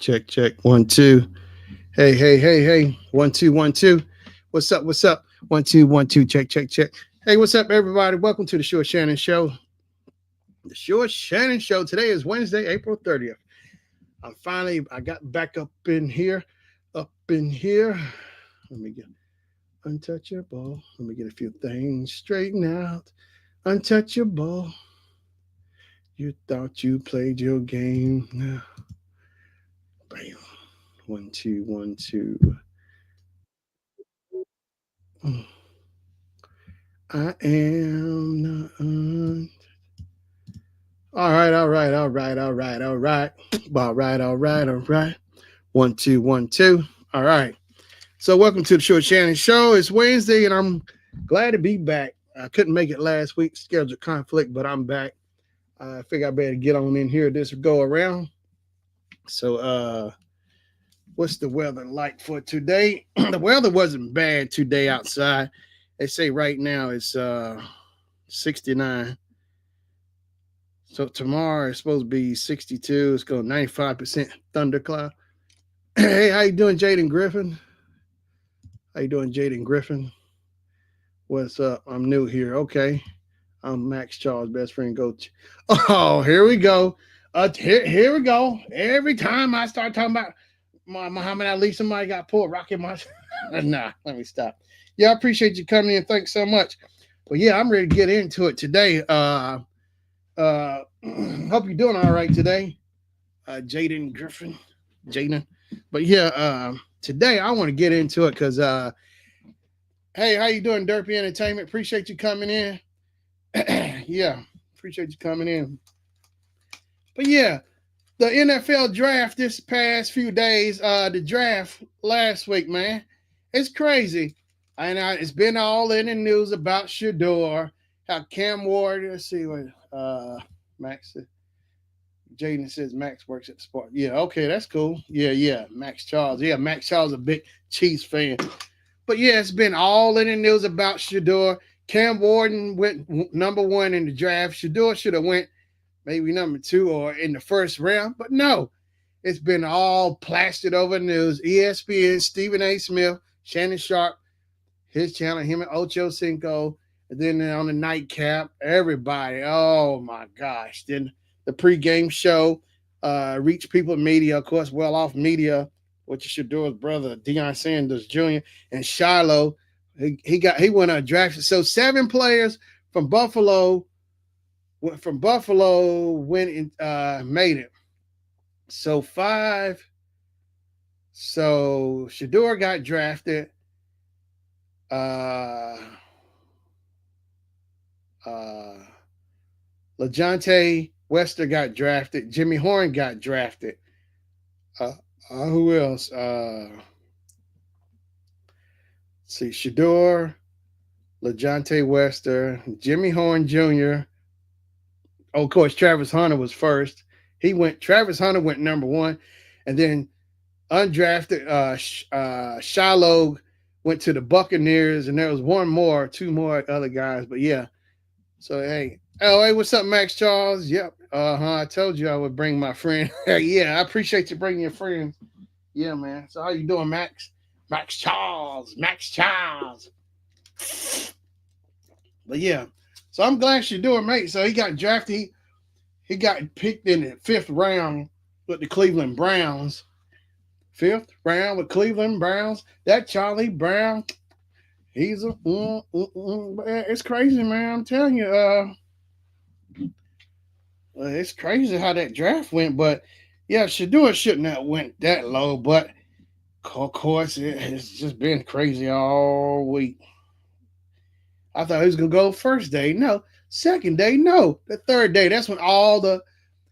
Check, check. 1, 2. Hey, hey, hey, hey. 1, 2, 1, 2. What's up? What's up? 1, 2, 1, 2. Check, check, check. Hey, what's up, everybody? Welcome to the Short Shannon Show. The Short Shannon Show. Today is Wednesday, April 30th. I got back up in here. Up in here. Let me get untouchable. Let me get a few things straightened out. Untouchable. You thought you played your game. Now, bam. 1, 2, 1, 2. I am not. All right, all right, all right, all right, all right. All right, all right, all right. 1, 2, 1, 2. All right. So, welcome to the Short Shannon Show. It's Wednesday, and I'm glad to be back. I couldn't make it last week, schedule conflict, but I'm back. I figure I better get on in here this go around. So, what's the weather like for today? The weather wasn't bad today outside. They say right now it's 69. So tomorrow it's supposed to be 62. It's going 95% thundercloud. Hey, how you doing, Jaden Griffin? How you doing, Jaden Griffin? What's up? I'm new here. Okay. I'm Max Charles' best friend, Coach. Oh, here we go. Here we go. Every time I start talking about Muhammad Ali, somebody got pulled rocking my. Nah, let me stop. Yeah, I appreciate you coming in. Thanks so much. But yeah, I'm ready to get into it today. Hope you're doing all right today, Jaden Griffin, Jaden. But yeah, today I want to get into it because, hey, how you doing, Derpy Entertainment? Appreciate you coming in. Yeah, appreciate you coming in. But yeah, the NFL draft this past few days, the draft last week, man, it's crazy. And it's been all in the news about Shador, how Cam Ward, let's see what, Max, Jaden says Max works at the sport. Yeah, okay, that's cool. Yeah, Max Charles. Yeah, Max Charles is a big Chiefs fan. But yeah, it's been all in the news about Shador. Cam Warden went number one in the draft. Shador should have went maybe number two or in the first round, but no. It's been all plastered over the news. ESPN, Stephen A. Smith, Shannon Sharp, his channel, him and Ocho Cinco, and then on the nightcap, everybody. Oh my gosh. Then the pregame show, Reach People Media, of course, Well Off Media, which is Shador's brother, Deion Sanders Jr., and Shiloh. He went undrafted. So 7 players from Buffalo went and made it. So 5. So Shador got drafted. LeJohntay Wester got drafted. Jimmy Horn got drafted. Who else? See, Shador, LeJohntay Wester, Jimmy Horn Jr. Oh, of course, Travis Hunter was first. Travis Hunter went number 1. And then undrafted Shiloh went to the Buccaneers, and there was 2 more other guys. But yeah. So hey, what's up, Max Charles? Yep. I told you I would bring my friend. Yeah, I appreciate you bringing your friends. Yeah, man. So how you doing, Max? Max Charles. But yeah, so I'm glad you're doing, mate. So he got drafted. He got picked in the 5th round with the Cleveland Browns. 5th round with Cleveland Browns. That Charlie Brown, he's it's crazy, man. I'm telling you, it's crazy how that draft went. But yeah, Shador shouldn't have went that low. But of course, it's just been crazy all week. I thought he was gonna go first day. No, second day. No, the third day. That's when all the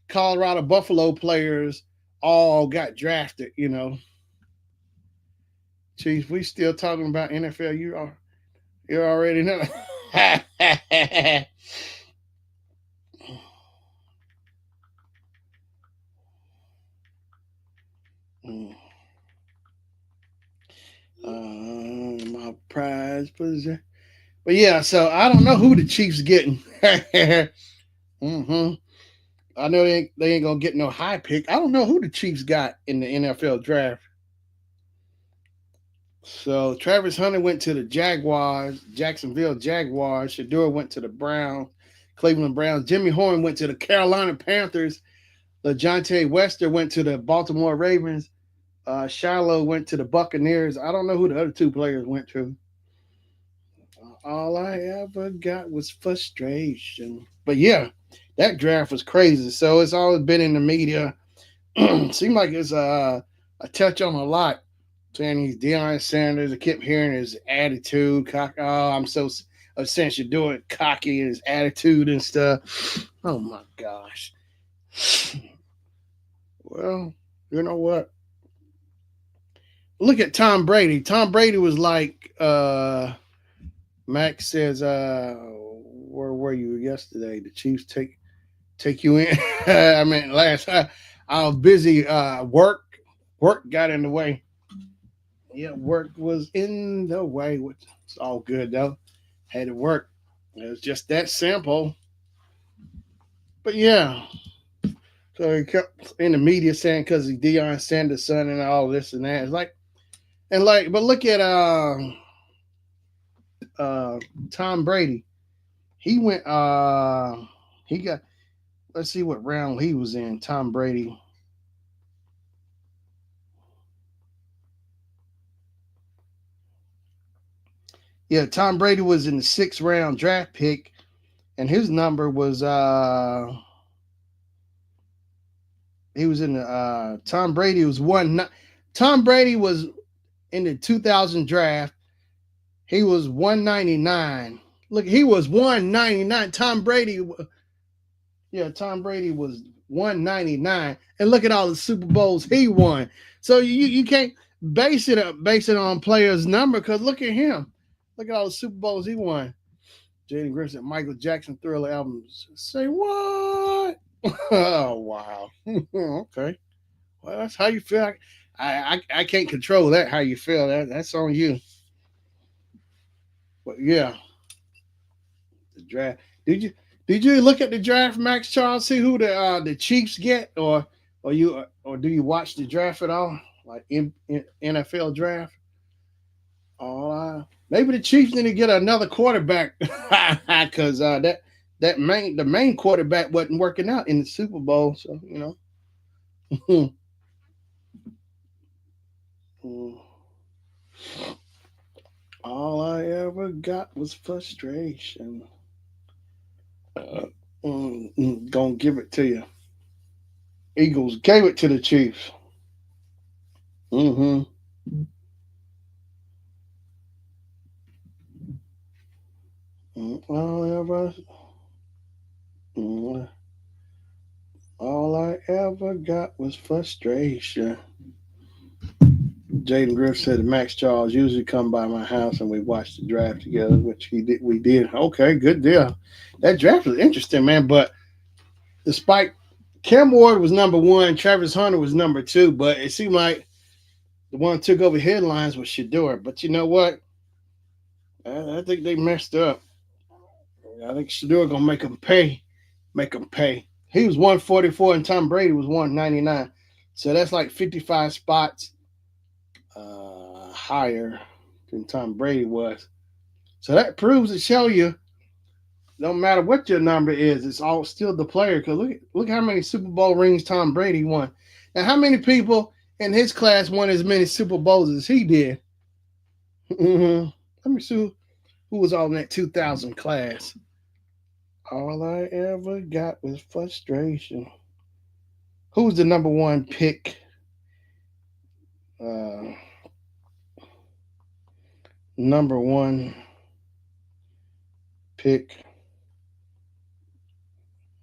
Colorado Buffalo players all got drafted. Chief, we still talking about NFL. You already know. My prize position. But yeah, so I don't know who the Chiefs getting. Mm-hmm. I know they ain't gonna get no high pick. I don't know who the Chiefs got in the NFL draft. So Travis Hunter went to the Jaguars, Jacksonville Jaguars. Shador went to the Browns, Cleveland Browns. Jimmy Horn went to the Carolina Panthers. LeJontay Wester went to the Baltimore Ravens. Shiloh went to the Buccaneers. I don't know who the other two players went to. All I ever got was frustration. But yeah, that draft was crazy. So it's always been in the media. Seemed like it's a touch on a lot. Saying he's Deion Sanders. I kept hearing his attitude. Oh, I'm so essentially doing cocky and his attitude and stuff. Oh my gosh. Well, you know what? Look at Tom Brady. Tom Brady was like Max says, where were you yesterday? The Chiefs take you in. I mean, I was busy. Work got in the way. Yeah, work was in the way. It's all good though. Had to work. It was just that simple. But yeah, so he kept in the media saying because he's Deion Sanders' son and all this and that. It's but look at uh Tom Brady. He went he got let's see what round he was in. Tom Brady. Yeah, Tom Brady was in the 6th round draft pick, and his number was he was in the Tom Brady was one. Tom Brady was in the 2000 draft. He was 199. Look, he was 199. Tom Brady was 199, and look at all the Super Bowls he won. So you can't base it on players' number because look at him. Look at all the Super Bowls he won. Jaden Griffin, Michael Jackson Thriller albums. Say what? Oh wow. Okay. Well, that's how you feel. I can't control that. How you feel that's on you. But yeah, the draft. Did you look at the draft, Max Charles? See who the Chiefs get, or do you watch the draft at all? Like in NFL draft? Maybe the Chiefs need to get another quarterback because the main quarterback wasn't working out in the Super Bowl. So you know, all I ever got was frustration. Gonna give it to you. Eagles gave it to the Chiefs. Mm-hmm. All I ever, mm, all I ever got was frustration. Jaden Griff said Max Charles usually come by my house and we watch the draft together, which he did. We did. Okay, good deal. That draft was interesting, man. But despite Cam Ward was number one, Travis Hunter was number two, but it seemed like the one who took over headlines was Shador. But you know what? I think they messed up. I think Shador gonna make him pay. Make him pay. He was 144 and Tom Brady was 199. So that's like 55 spots higher than Tom Brady was. So that proves to show you, no matter what your number is, it's all still the player. Because look how many Super Bowl rings Tom Brady won. Now, how many people in his class won as many Super Bowls as he did? Mm-hmm. Let me see who was all in that 2000 class. All I ever got was frustration. Who's the number one pick? Uh, Number one pick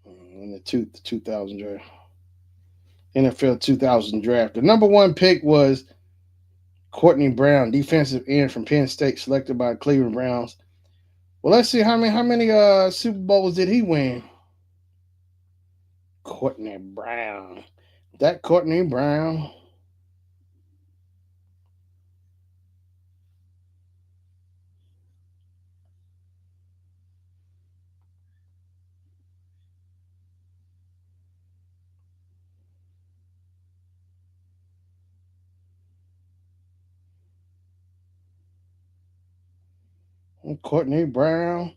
in the 2000 draft. NFL 2000 draft. The number one pick was Courtney Brown, defensive end from Penn State, selected by Cleveland Browns. Well, let's see how many Super Bowls did he win? Courtney Brown. That Courtney Brown. Courtney Brown.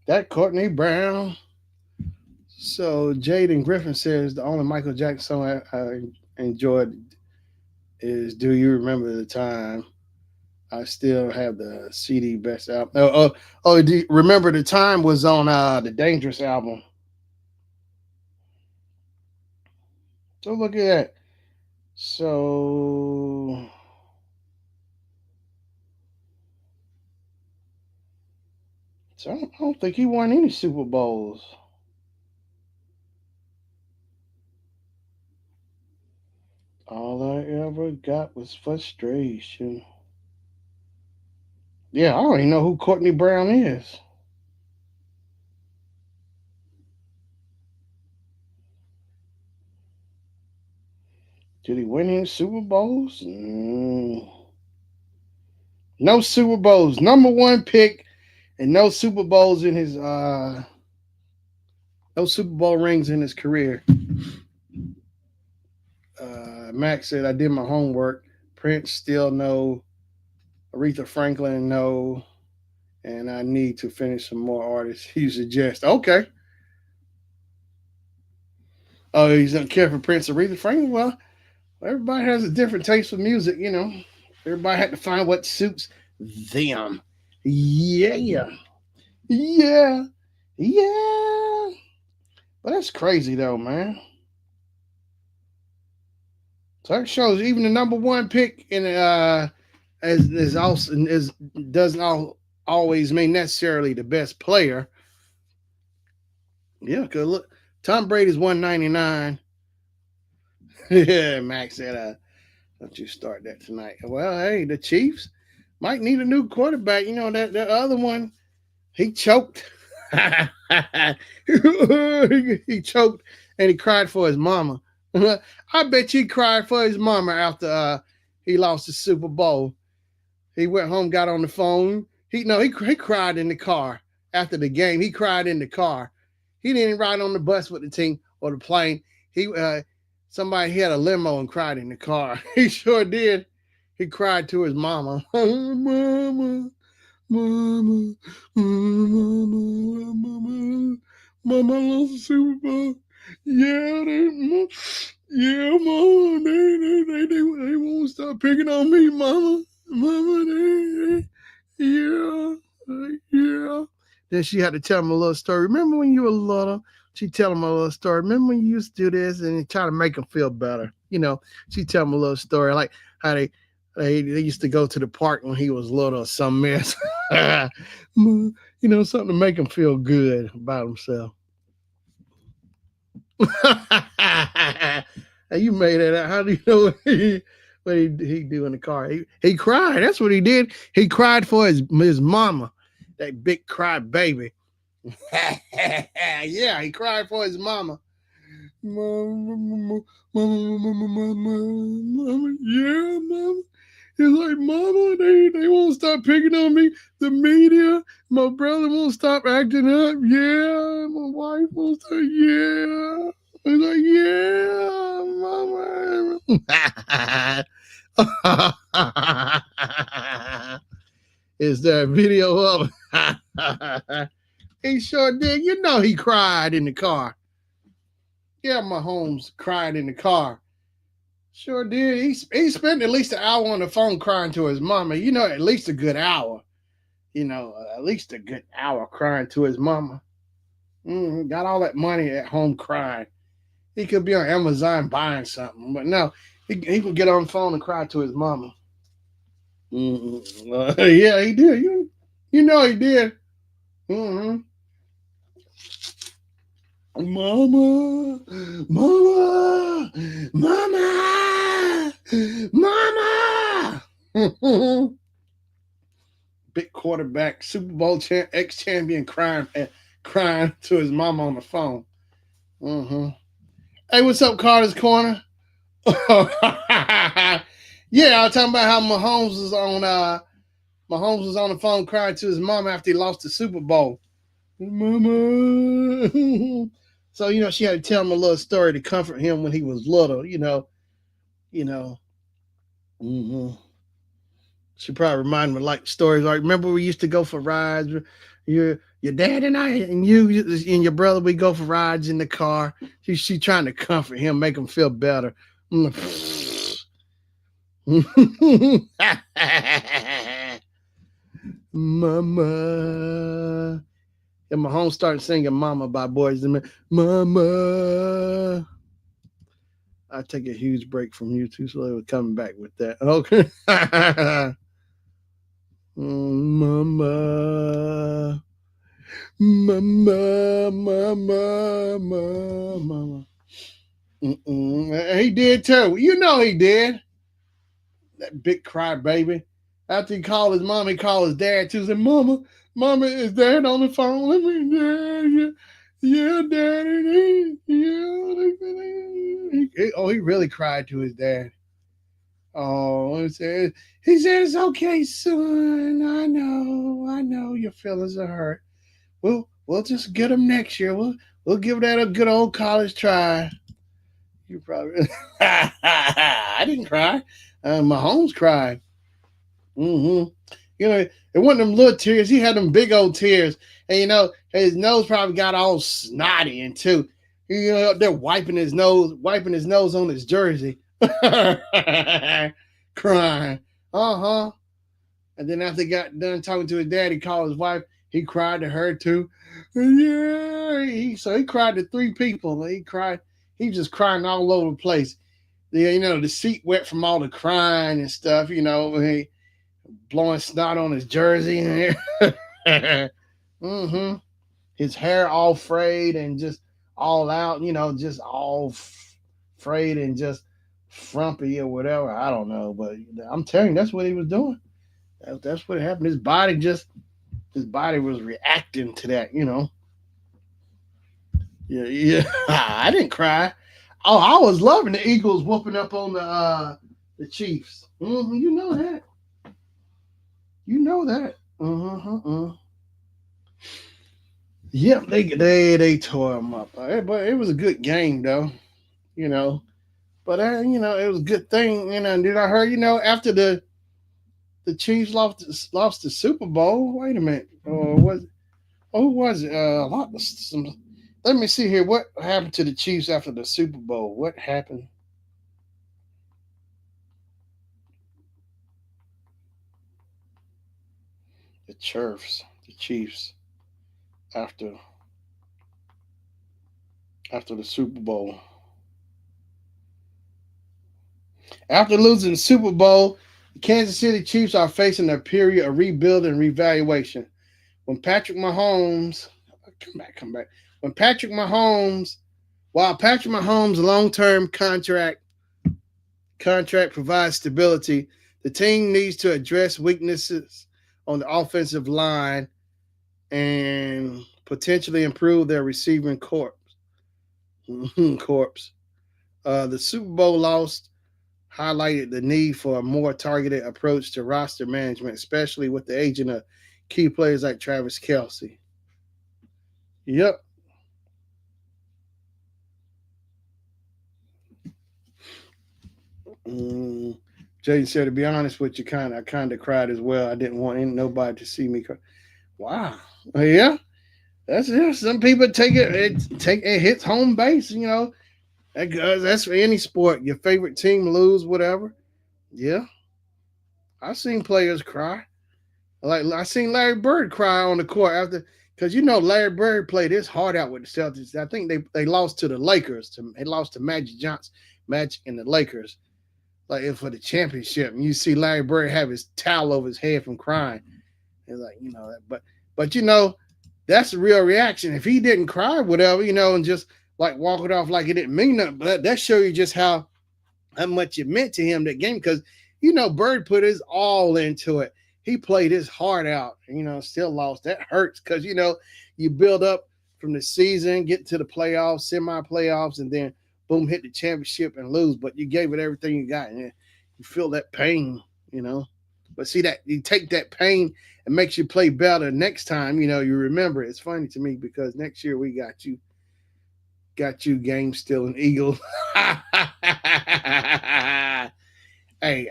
That Courtney Brown. So Jaden Griffin says the only Michael Jackson song I enjoyed is "Do You Remember the Time." I still have the CD best album. Do you remember the time was on the Dangerous album. So look at that. So, I don't think he won any Super Bowls. All I ever got was frustration. Yeah, I don't even know who Courtney Brown is. Did he win any Super Bowls? No Super Bowls. Number one pick, and no Super Bowls in his no Super Bowl rings in his career. Max said I did my homework. Prince still no. Aretha Franklin no. And I need to finish some more artists. You suggest okay. Oh, he's not care for Prince or Aretha Franklin. Well, everybody has a different taste for music, you know. Everybody had to find what suits them. Yeah, yeah, yeah. But that's crazy though, man. So that shows even the number one pick in is also is doesn't always mean necessarily the best player. Yeah, cause look, Tom Brady's 199. Yeah, Max said, "Don't you start that tonight?" Well, hey, the Chiefs might need a new quarterback. You know that other one, he choked. He choked and he cried for his mama. I bet he cried for his mama after he lost the Super Bowl. He went home, got on the phone. He cried in the car after the game. He cried in the car. He didn't ride on the bus with the team or the plane. He had a limo and cried in the car. He sure did. He cried to his mama. Mama, mama, mama, mama, mama lost the Super Bowl. Yeah, yeah, mama, they won't stop picking on me, mama, mama, yeah, yeah. Then she had to tell him a little story. Remember when you were little? She tell him a little story. Remember when you used to do this and try to make him feel better? You know, she tell him a little story like how they used to go to the park when he was little or some mess. You know, something to make him feel good about himself. You made it out. How do you know what he do in the car? He cried. That's what he did. He cried for his mama, that big cry baby. Yeah, he cried for his mama. Mama, mama, mama, mama, mama, yeah, mama. He's like, Mama, they won't stop picking on me. The media, my brother won't stop acting up. Yeah, my wife won't stop. Yeah. He's like, yeah, Mama. Is there a video of it? He sure did. You know he cried in the car. Yeah, Mahomes cried in the car. Sure did. He spent at least an hour on the phone crying to his mama. You know, at least a good hour. You know, at least a good hour crying to his mama. Got all that money at home crying. He could be on Amazon buying something, but no, he could get on the phone and cry to his mama. Yeah, he did. You know he did. Mm-hmm. Mama, mama, mama, mama. Big quarterback, Super Bowl ex champion, crying to his mama on the phone. Mm-hmm. Hey, what's up, Carter's Corner? Yeah, I was talking about how Mahomes was on the phone crying to his mom after he lost the Super Bowl. Mama. So, you know, she had to tell him a little story to comfort him when he was little, you know. Mm-hmm. She probably reminded me like stories like remember we used to go for rides. Your dad and I and you and your brother we go for rides in the car. She trying to comfort him, make him feel better. Mama. And my home started singing Mama by Boys and Men. Mama. I take a huge break from you too, so we're coming back with that. Okay. Mama. Mama. Mama. Mama. He did too. You know he did. That big cry baby. After he called his mom, he called his dad too. Said, Mama, is dad on the phone? Let me, Dad. Yeah, daddy. Yeah. He really cried to his dad. Oh, he said, it's okay, son. I know your feelings are hurt. We'll just get them next year. We'll give that a good old college try. You probably. I didn't cry. Mahomes cried. Mm-hmm. You know, it wasn't them little tears. He had them big old tears, and his nose probably got all snotty and too. They're wiping his nose on his jersey, crying. Uh-huh. And then after he got done talking to his dad, he called his wife. He cried to her too. Yeah. So he cried to three people. He cried. He was just crying all over the place. The seat wet from all the crying and stuff. He blowing snot on his jersey. Mm-hmm. His hair all frayed and just all out. Just all frayed and just frumpy or whatever. I don't know, but I'm telling you, that's what he was doing. That's what happened. His body was reacting to that. Yeah, yeah. I didn't cry. Oh, I was loving the Eagles whooping up on the Chiefs. Mm-hmm, you know that. You know that. Uh-huh. Yep, they tore them up. But it was a good game though. You know. But it was a good thing. Did I hear? After the Chiefs lost the Super Bowl. Wait a minute. Or was who was it? Let me see here. What happened to the Chiefs after the Super Bowl? What happened? The Chiefs, after the Super Bowl. After losing the Super Bowl, the Kansas City Chiefs are facing a period of rebuild and revaluation. When Patrick Mahomes, come back. When Patrick Mahomes, while Patrick Mahomes' long-term contract provides stability, the team needs to address weaknesses on the offensive line and potentially improve their receiving corps. The Super Bowl loss highlighted the need for a more targeted approach to roster management, especially with the aging of key players like Travis Kelce. Yep. Jaden said, to be honest with you, I kind of cried as well. I didn't want nobody to see me cry. Wow. Yeah. That's it. Some people take it hits home base. That's for any sport. Your favorite team lose, whatever. Yeah. I've seen players cry. Like I seen Larry Bird cry on the court after, because Larry Bird played his heart out with the Celtics. I think they lost to the Lakers. They lost to Magic Johnson, Magic and the Lakers, like for the championship. And you see Larry Bird have his towel over his head from crying. It's like but that's the real reaction. If he didn't cry, whatever, and just like walk it off like it didn't mean nothing, but that show you just how much it meant to him that game, because Bird put his all into it. He played his heart out, still lost. That hurts because you build up from the season, get to the playoffs, semi-playoffs, and then boom, hit the championship and lose. But you gave it everything you got, and you feel that pain, But see that you take that pain and makes you play better next time. You remember it. It's funny to me because next year we got you game stealing Eagles. Hey,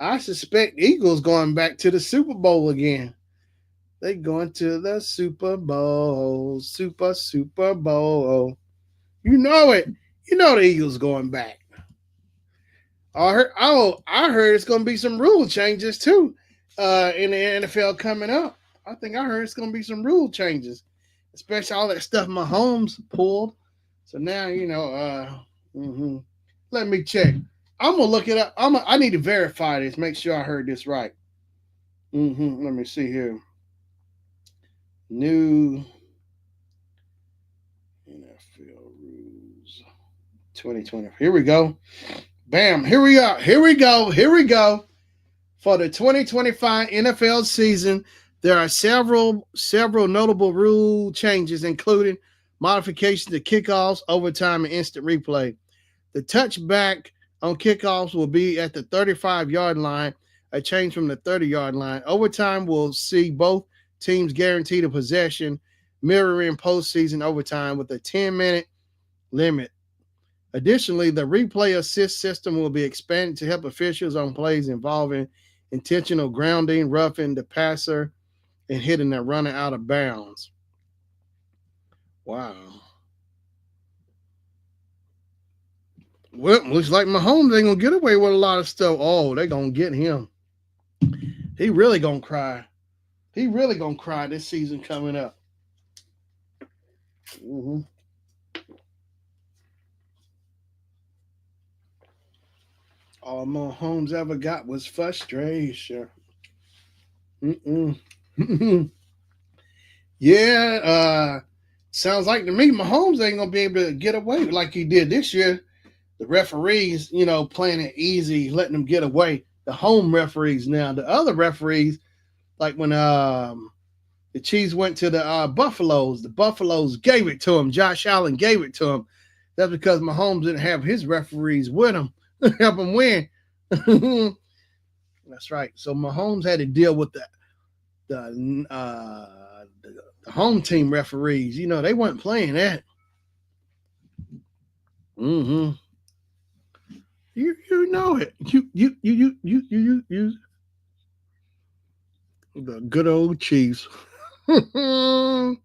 I suspect Eagles going back to the Super Bowl again. They going to the Super Bowl, Super Bowl. You know it. You know the Eagles going back. I heard it's going to be some rule changes too in the NFL coming up. I think I heard it's going to be some rule changes, especially all that stuff Mahomes pulled. So now mm-hmm. Let me check. I'm gonna look it up. I need to verify this. Make sure I heard this right. Let me see here. New NFL rules 2020. Here we go. Bam. Here we are. Here we go. Here we go. For the 2025 NFL season, there are several notable rule changes, including modifications to kickoffs, overtime, and instant replay. The touchback on kickoffs will be at the 35-yard line, a change from the 30-yard line. Overtime will see both teams guaranteed a possession, mirroring postseason overtime with a 10-minute limit. Additionally, the replay assist system will be expanded to help officials on plays involving intentional grounding, roughing the passer, and hitting the runner out of bounds. Wow. Well, looks like Mahomes ain't gonna get away with a lot of stuff. Oh, they gonna get him. He really gonna cry. He really gonna cry this season coming up. Mm-hmm. All Mahomes ever got was frustration. Yeah, sounds like to me Mahomes ain't gonna be able to get away like he did this year. The referees, playing it easy, letting them get away. The home referees now. The other referees, like when the Chiefs went to the Buffaloes, the Buffaloes gave it to him. Josh Allen gave it to him. That's because Mahomes didn't have his referees with him to help him win. That's right. So Mahomes had to deal with the home team referees. They weren't playing that. Mm-hmm. You know it. You. The good old Chiefs. Them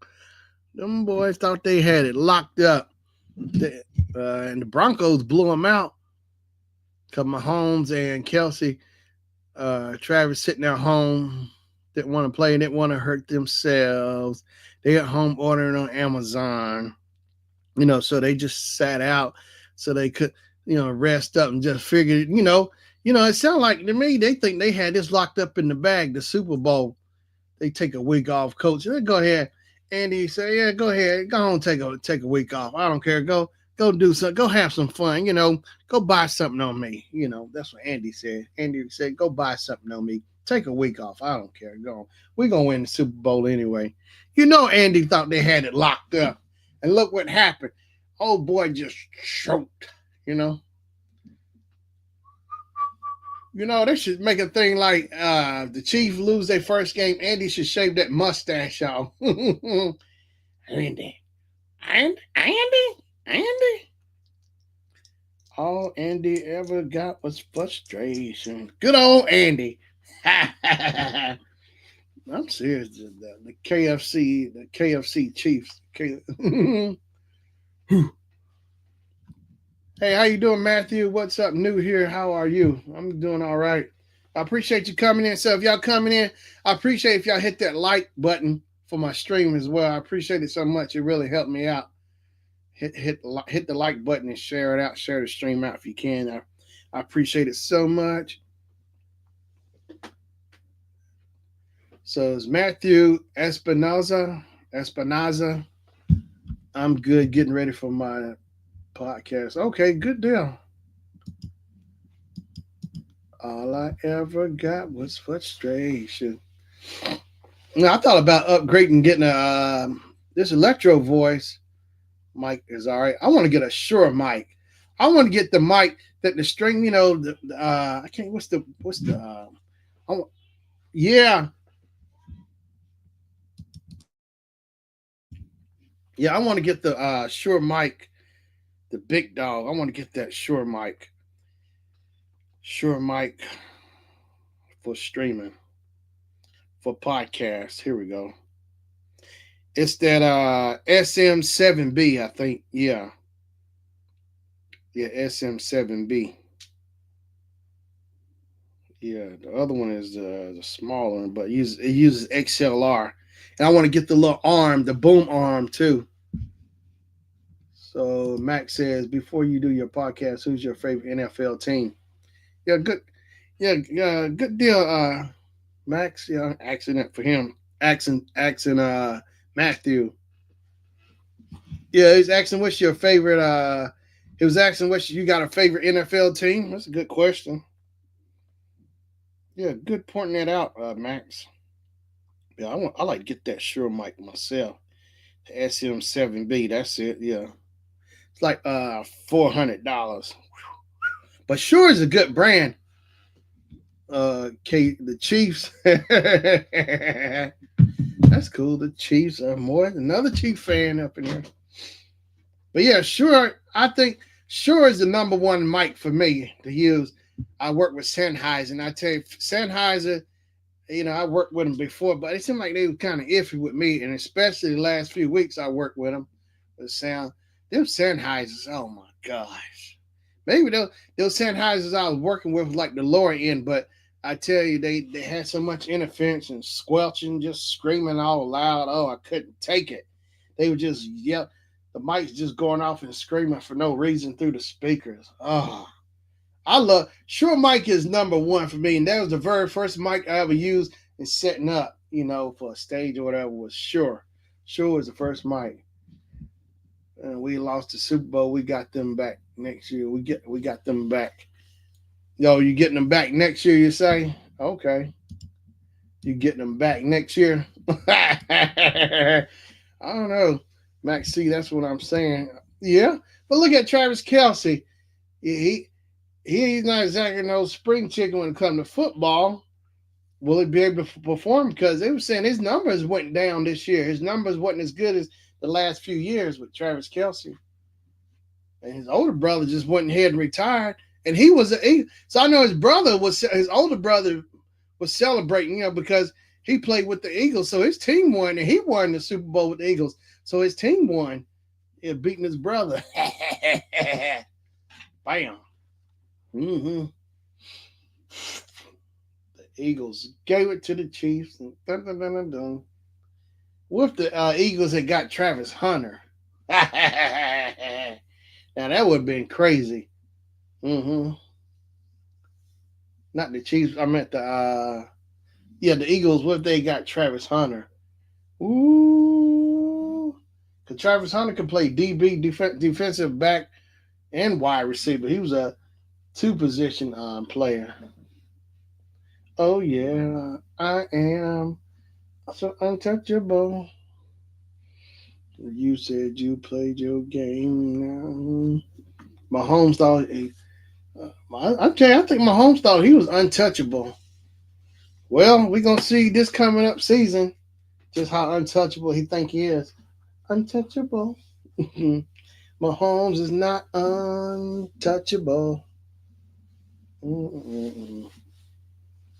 boys thought they had it locked up. And the Broncos blew them out. Because Mahomes and Kelsey, Travis sitting at home, didn't want to play, didn't want to hurt themselves. They at home ordering on Amazon. So they just sat out so they could, rest up and just figured, it sounded like to me, they think they had this locked up in the bag, the Super Bowl. They take a week off, coach. Go ahead. Andy said, yeah, go ahead. Go on, take a week off. I don't care. Go do something. Go have some fun. Go buy something on me. That's what Andy said. Andy said, go buy something on me. Take a week off. I don't care. Go on. We're going to win the Super Bowl anyway. Andy thought they had it locked up. And look what happened. Old boy just choked, They should make a thing like the Chiefs lose their first game. Andy should shave that mustache off. Andy. All Andy ever got was frustration. Good old Andy. I'm serious. The KFC Chiefs. Hey, how you doing, Matthew? What's up new here? How are you? I'm doing all right. I appreciate you coming in. So if y'all coming in, I appreciate if y'all hit that like button for my stream as well. I appreciate it so much. It really helped me out. Hit the like button and share it out. Share the stream out if you can. I appreciate it so much. So it's Matthew Espinoza. I'm good getting ready for my podcast. Okay, good deal. All I ever got was frustration. Now, I thought about upgrading, getting this Electro Voice mic is all right. I want to get a Shure mic. I want to get the mic that the string, I can't. Yeah. Yeah, I want to get the Shure mic, the big dog. I want to get that Shure mic. for streaming for podcasts. Here we go. It's that SM7B, I think. Yeah. Yeah, SM7B. Yeah, the other one is the smaller one, but it uses XLR. And I want to get the little arm, the boom arm too. So Max says, before you do your podcast, who's your favorite NFL team? Yeah, good. Yeah, good deal, Max. Yeah, accident for him. Accent Matthew. Yeah, he's asking what's your favorite he was asking what you got a favorite NFL team? That's a good question. Yeah, good pointing that out, Max. Yeah, I like to get that Shure mic myself. The SM7B, that's it. Yeah. It's like $400. But Shure is a good brand. The Chiefs. That's cool. The Chiefs are more another Chief fan up in here. But yeah, Shure, I think Shure is the number one mic for me to use. I work with Sennheiser, and I tell you, Sennheiser, I worked with them before, but it seemed like they were kind of iffy with me, and especially the last few weeks I worked with them. The sound, them Sennheisers, oh my gosh. Maybe those Sennheisers I was working with like the lower end, but I tell you, they had so much interference and squelching, just screaming all loud. Oh, I couldn't take it. They would just yell. The mic's just going off and screaming for no reason through the speakers. Oh, I love Shure mic is number one for me, and that was the very first mic I ever used in setting up, for a stage or whatever was Shure. Shure was the first mic. And we lost the Super Bowl. We got them back next year. We got them back. Yo, you getting them back next year? You say? Okay, you getting them back next year? I don't know, Max. See, that's what I'm saying. Yeah, but look at Travis Kelce. He's not exactly no spring chicken when it comes to football. Will he be able to perform? Because they were saying his numbers went down this year. His numbers wasn't as good as the last few years with Travis Kelce. And his older brother just went ahead and retired. And so I know his older brother was celebrating, because he played with the Eagles. So his team won, and he won the Super Bowl with the Eagles. So his team won, beating his brother. Bam. Mm-hmm. The Eagles gave it to the Chiefs. And dun, dun, dun, dun, dun. What if the Eagles had got Travis Hunter? Now that would have been crazy. Mm-hmm. Not the Chiefs. I meant the Eagles. What if they got Travis Hunter? Ooh, because Travis Hunter could play DB, defensive back, and wide receiver. He was a two-position player. Oh yeah, I am so untouchable. You said you played your game now. Mahomes thought I think Mahomes thought he was untouchable. Well, we're gonna see this coming up season, just how untouchable he think he is. Untouchable. Mahomes is not untouchable. Mm-mm.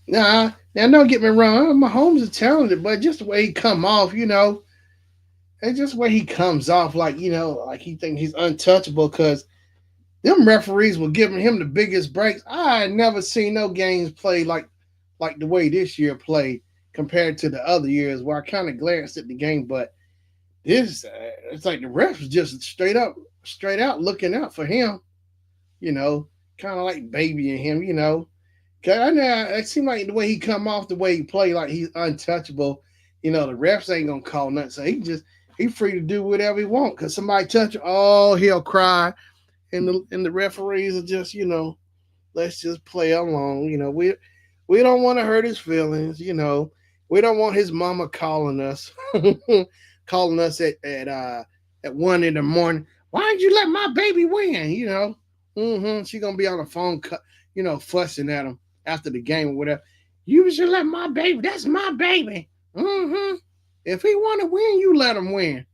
Now don't get me wrong. Mahomes is talented, but just the way he come off, it's just the way he comes off, like he think he's untouchable because them referees were giving him the biggest breaks. I had never seen no games played like the way this year played compared to the other years where I kind of glanced at the game, but this it's like the refs was just straight out looking out for him, kind of like babying him, It seemed like the way he come off, the way he play, like he's untouchable. The refs ain't gonna call nothing, so he free to do whatever he want. Cause somebody touch him, oh, he'll cry, and the referees are just, let's just play along. We don't want to hurt his feelings. We don't want his mama calling us, at 1 a.m. Why did you let my baby win? She gonna be on the phone, fussing at him after the game or whatever. You should let my baby. That's my baby. If he want to win, you let him win.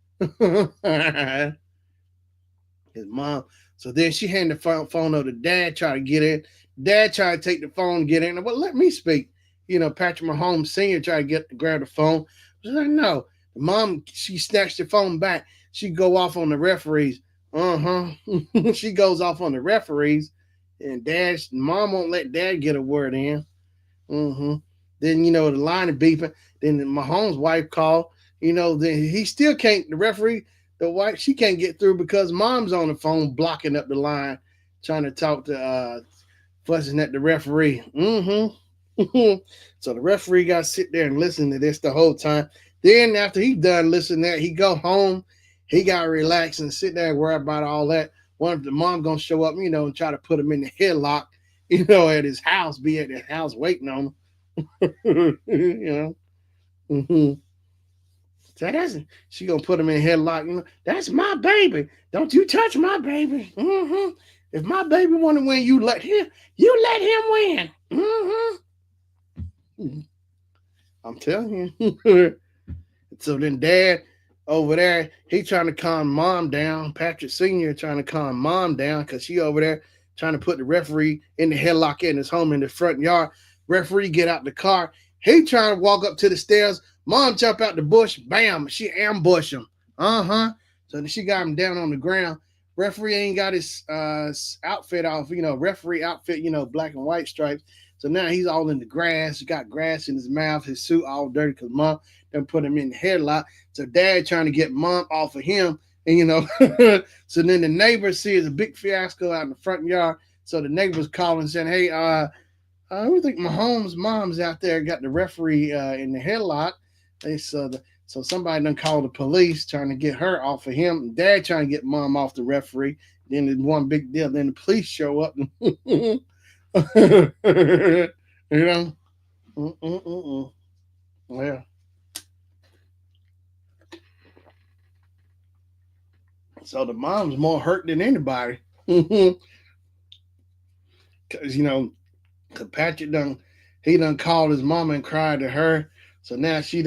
His mom. So then she handed the phone over to dad, try to get in. Dad tried to take the phone, get in. Well, let me speak. Patrick Mahomes Sr. tried to grab the phone. She's like, no. The mom, she snatched the phone back. She go off on the referees. She goes off on the referees, and mom won't let dad get a word in. Mm-hmm. Then the line is beeping. Then Mahomes' wife called. Then he still can't. The referee, the wife, she can't get through because mom's on the phone blocking up the line, trying to talk to, fussing at the referee. So the referee got to sit there and listen to this the whole time. Then after he done listening to that, he go home. He got to relax and sit there and worry about all that. One of the mom gonna show up, and try to put him in the headlock, at his house, be at his house waiting on him. Mm-hmm. So she gonna put him in a headlock. That's my baby. Don't you touch my baby. If my baby want to win, you let him win. I'm telling you. So then dad over there, he trying to calm mom down. Patrick Sr. trying to calm mom down because she over there trying to put the referee in the headlock in his home in the front yard. Referee get out the car. He trying to walk up to the stairs. Mom jump out the bush. Bam. She ambush him. So then she got him down on the ground. Referee ain't got his outfit off. Referee outfit, black and white stripes. So now he's all in the grass. He got grass in his mouth. His suit all dirty because mom done put him in the headlock. So dad trying to get mom off of him. And, so then the neighbors sees a big fiasco out in the front yard. So the neighbors calling saying, hey, we think Mahomes' mom's out there got the referee in the headlock. So somebody done called the police trying to get her off of him. Dad trying to get mom off the referee. Then it's one big deal. Then the police show up. Well. So the mom's more hurt than anybody. Because, Patrick done called his mama and cried to her. So now she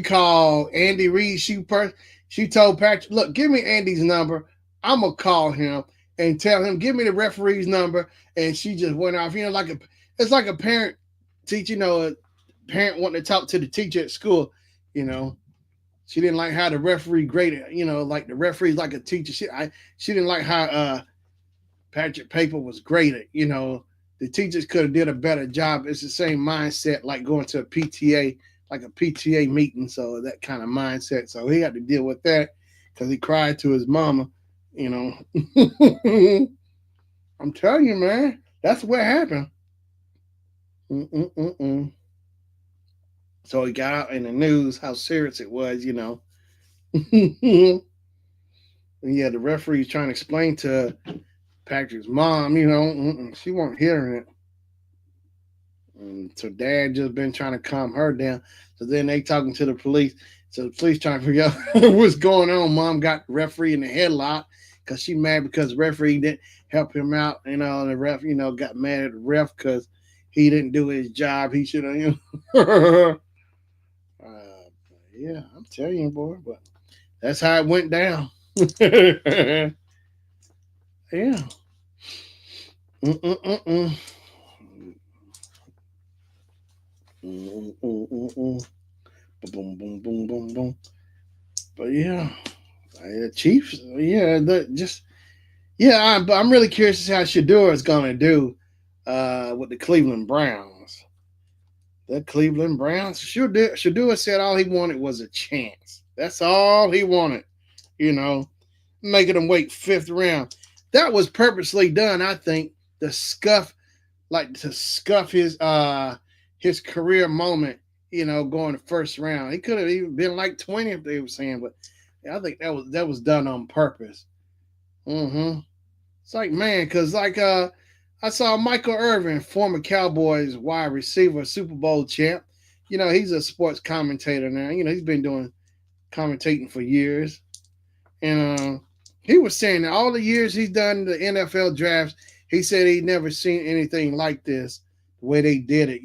called Andy Reid. She told Patrick, look, give me Andy's number. I'm going to call him and tell him, give me the referee's number. And she just went off, it's like a parent teacher, a parent wanting to talk to the teacher at school, She didn't like how the referee graded, like the referee's like a teacher. She didn't like how Patrick paper was graded. The teachers could have did a better job. It's the same mindset like going to a PTA, like a PTA meeting. So that kind of mindset. So he had to deal with that because he cried to his mama. I'm telling you, man, that's what happened. So he got out in the news how serious it was, Yeah, the referee's trying to explain to Patrick's mom, she wasn't hearing it. And so dad just been trying to calm her down. So then they talking to the police. So the police trying to figure out what's going on. Mom got the referee in the headlock because she mad because the referee didn't help him out. And the ref, got mad at the ref because he didn't do his job. He should have, yeah, I'm telling you, boy, but that's how it went down. Yeah. Boom, boom, boom, boom, boom. But yeah, Chiefs. Yeah, I'm really curious to see how Shador is gonna do with the Cleveland Browns. The Cleveland Browns. Shador said all he wanted was a chance. That's all he wanted. Making him wait fifth round. That was purposely done, I think, to scuff his career moment, going the first round. He could have even been like 20 if they were saying, but I think that was done on purpose. It's like, man, because I saw Michael Irvin, former Cowboys wide receiver, Super Bowl champ. He's a sports commentator now. He's been doing commentating for years. And he was saying that all the years he's done the NFL drafts, he said he'd never seen anything like this, the way they did it,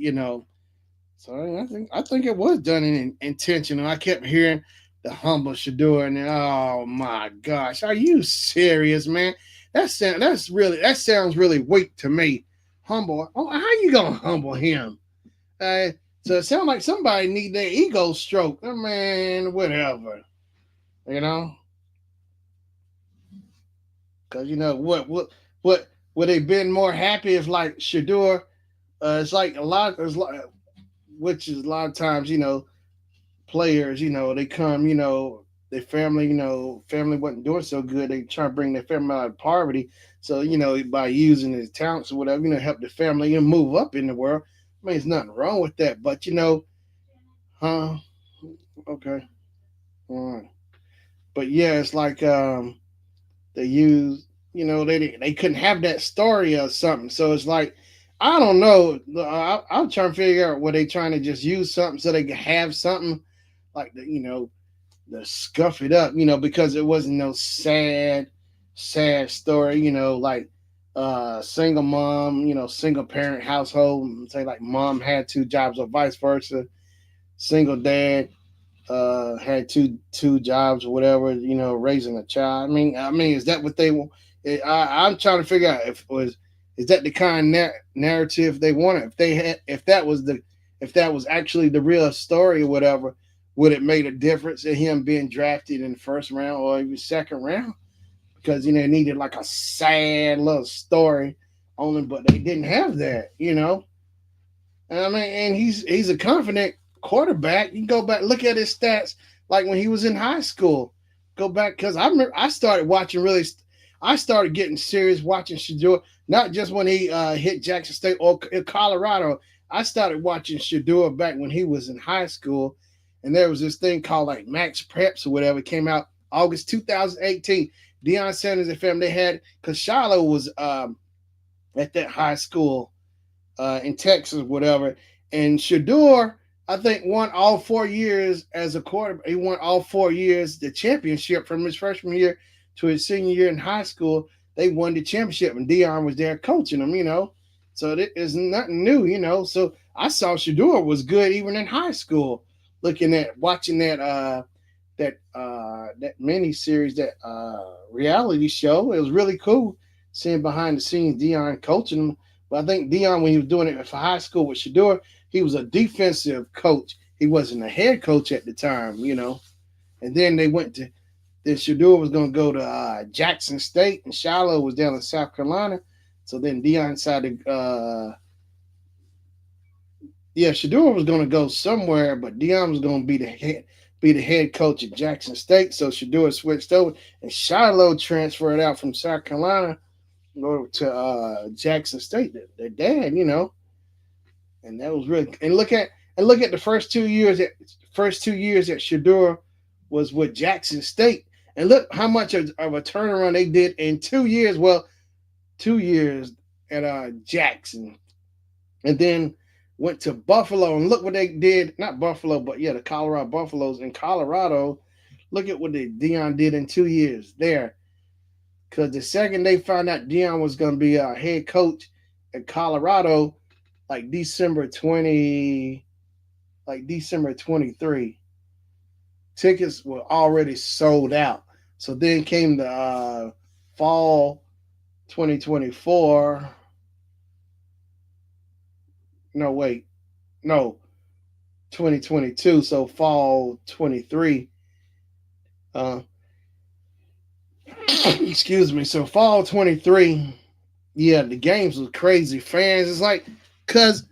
So I think it was done in intentional. I kept hearing the humble Shador, and oh my gosh, are you serious, man? That sounds really weak to me. Humble. Oh, how you gonna humble him? Uh, so it sounds like somebody need their ego stroked. Man, whatever. You know, because what would they been more happy if like Shador? It's like a lot. It's like, which is a lot of times, players, they come, their family, family wasn't doing so good. They try to bring their family out of poverty. So, by using his talents or whatever, help the family move up in the world. I mean, there's nothing wrong with that. But, huh? Okay. All right. But yeah, it's like they use, they couldn't have that story or something. So it's like, I don't know. I'm trying to figure out were they trying to just use something so they could have something like the scuff it up, because it wasn't no sad story, like single mom, single parent household, say like mom had two jobs or vice versa, single dad had two jobs or whatever, raising a child. I mean, is that what they want? I'm trying to figure out if it was is that the kind of narrative they wanted? If they had, if that was actually the real story or whatever, would it made a difference in him being drafted in the first round or even second round? Because it needed like a sad little story only, but they didn't have that. I mean, and he's a confident quarterback. You can go back look at his stats, like when he was in high school. Go back because I remember I started watching really. I started getting serious watching Shador, not just when he hit Jackson State or Colorado. I started watching Shador back when he was in high school, and there was this thing called like Max Preps or whatever. It came out August 2018. Deion Sanders and family they had because Shiloh was at that high school in Texas, whatever. And Shador, I think, won all 4 years as a quarterback. He won all 4 years the championship from his freshman year to his senior year in high school. They won the championship, and Deion was there coaching them. So it is nothing new. So I saw Shador was good even in high school. Watching that mini series, that reality show, it was really cool seeing behind the scenes Deion coaching them. But I think Deion, when he was doing it for high school with Shador, he was a defensive coach. He wasn't a head coach at the time. And then then Shador was going to go to Jackson State, and Shiloh was down in South Carolina. So then Deion decided, Shador was going to go somewhere, but Deion was going to be the head coach at Jackson State. So Shador switched over, and Shiloh transferred out from South Carolina over to Jackson State. Their dad. And that was really and look at the first 2 years that Shador was with Jackson State, and look how much of a turnaround they did in 2 years. Well, 2 years at Jackson, and then went to Buffalo, and look what they did. Not Buffalo, but yeah, the Colorado Buffaloes in Colorado. Look at what Deion did in 2 years there. Because the second they found out Deion was going to be a head coach at Colorado, like December 23, tickets were already sold out. So then came the fall 2024. No, wait. No, 2022. So fall 23. Excuse me. So fall 23. Yeah, the games was crazy. Fans, it's like, because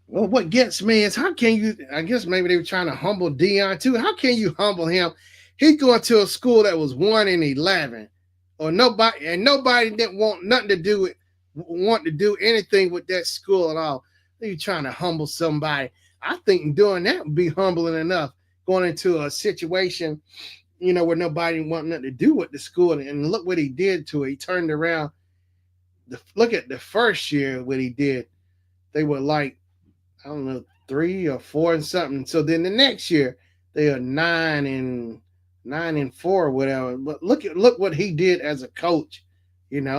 what gets me is how can you? I guess maybe they were trying to humble Deion too. How can you humble him? He's going to a school that was 1-11, or nobody didn't want nothing to do with, want to do anything with that school at all. You trying to humble somebody? I think doing that would be humbling enough. Going into a situation, where nobody want nothing to do with the school, and look what he did to it. He turned around. Look at the first year what he did. They were like, I don't know, 3 or 4 and something. So then the next year they are 9-4 or whatever. But look what he did as a coach. It's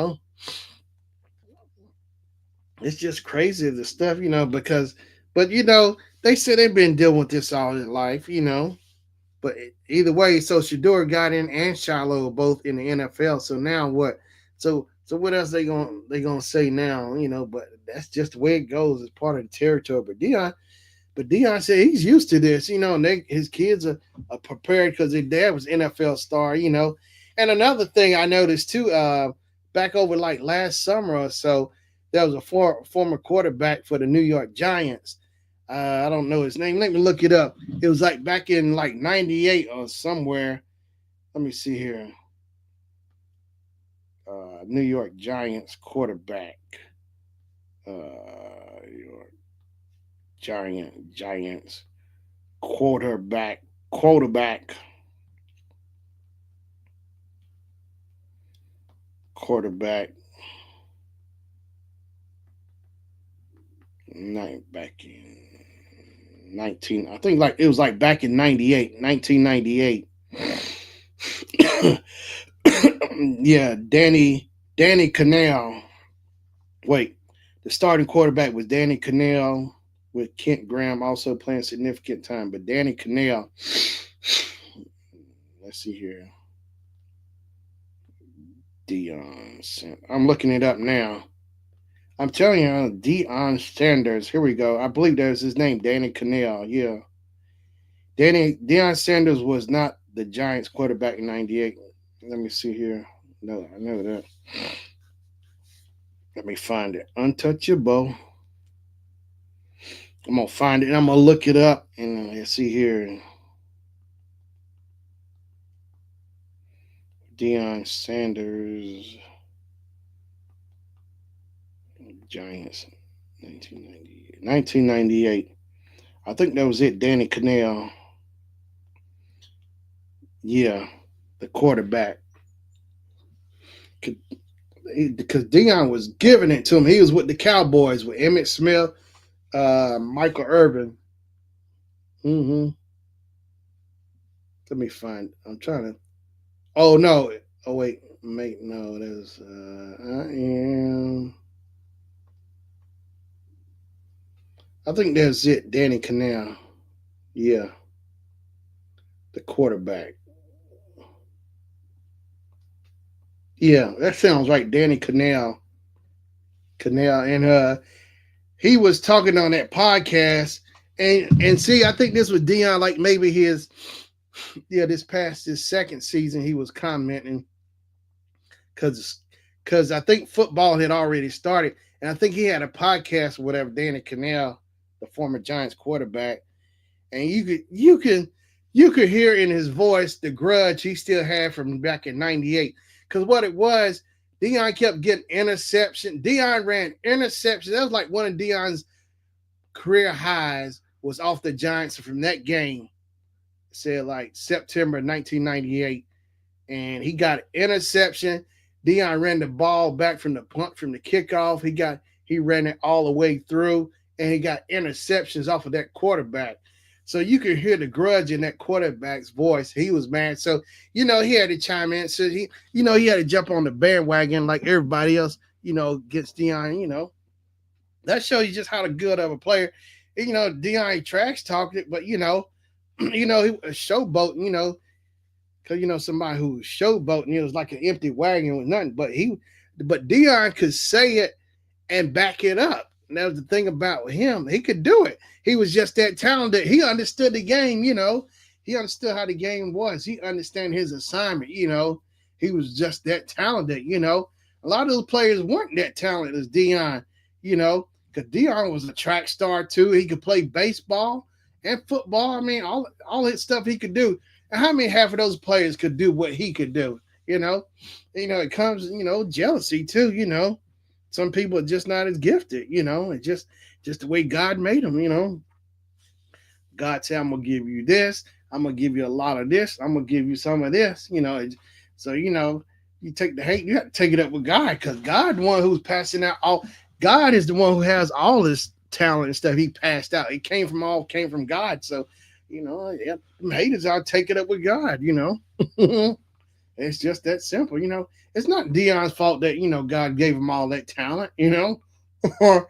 just crazy the stuff, because but they said they've been dealing with this all their life. But either way, so Shador got in and Shiloh both in the NFL. So now what? So So what else they gonna say now? But that's just the way it goes. It's part of the territory. But Dion said he's used to this. And his kids are prepared because their dad was NFL star. And another thing I noticed too, back over like last summer or so, there was a former quarterback for the New York Giants. I don't know his name. Let me look it up. It was like back in like '98 or somewhere. Let me see here. New York Giants quarterback. New York Giants quarterback, quarterback. Back in 19. I think like it was like back in 98, 1998. Yeah, Danny Cannell. Wait, the starting quarterback was Danny Cannell with Kent Graham also playing significant time. But Danny Cannell, let's see here. Dion. I'm looking it up now. I'm telling you, Deion Sanders. Here we go. I believe there's his name, Danny Cannell. Yeah. Deion Sanders was not the Giants quarterback in '98. Let me see here. No, I know that. Let me find it. Untouchable. I'm gonna find it and I'm gonna look it up and let's see here. Deion Sanders, Giants, 1998. 1998. I think that was it. Danny Cannell. Yeah, the quarterback. Because Deion was giving it to him. He was with the Cowboys with Emmitt Smith, Michael Irvin. Mm-hmm. Let me find. I'm trying to. Oh no. Oh wait. Mate, no. There's. I am. I think that's it. Danny Cannell. Yeah, the quarterback. Yeah, that sounds right. Danny Cannell. And he was talking on that podcast, and see, I think this was Dion, like maybe his, yeah, this second season, he was commenting because I think football had already started, and I think he had a podcast or whatever. Danny Cannell, the former Giants quarterback, and you could hear in his voice the grudge he still had from back in '98. Because what it was, Dion kept getting interception. Dion ran interceptions. That was like one of Dion's career highs was off the Giants from that game. It said like September 1998, and he got an interception. Dion ran the ball back from the punt from the kickoff. He ran it all the way through, and he got interceptions off of that quarterback. So you could hear the grudge in that quarterback's voice. He was mad. So, he had to chime in. So he had to jump on the bandwagon like everybody else, gets Dion. That shows you just how good of a player. Dion trash talked it, but he was showboating, because somebody who was showboating, it was like an empty wagon with nothing. But Dion could say it and back it up. And that was the thing about him. He could do it. He was just that talented. He understood the game, He understood how the game was. He understood his assignment, He was just that talented, A lot of those players weren't that talented as Dion, because Dion was a track star too. He could play baseball and football. I mean, all that stuff he could do. And how many half of those players could do what he could do? It comes, jealousy too, Some people are just not as gifted, It's just the way God made them, God said, I'm gonna give you this, I'm gonna give you a lot of this, I'm gonna give you some of this, So, you take the hate, you have to take it up with God, because God the one who's passing out all. God is the one who has all this talent and stuff he passed out. It came from God. So, haters, I'll take it up with God, It's just that simple, It's not Dion's fault that, God gave him all that talent, or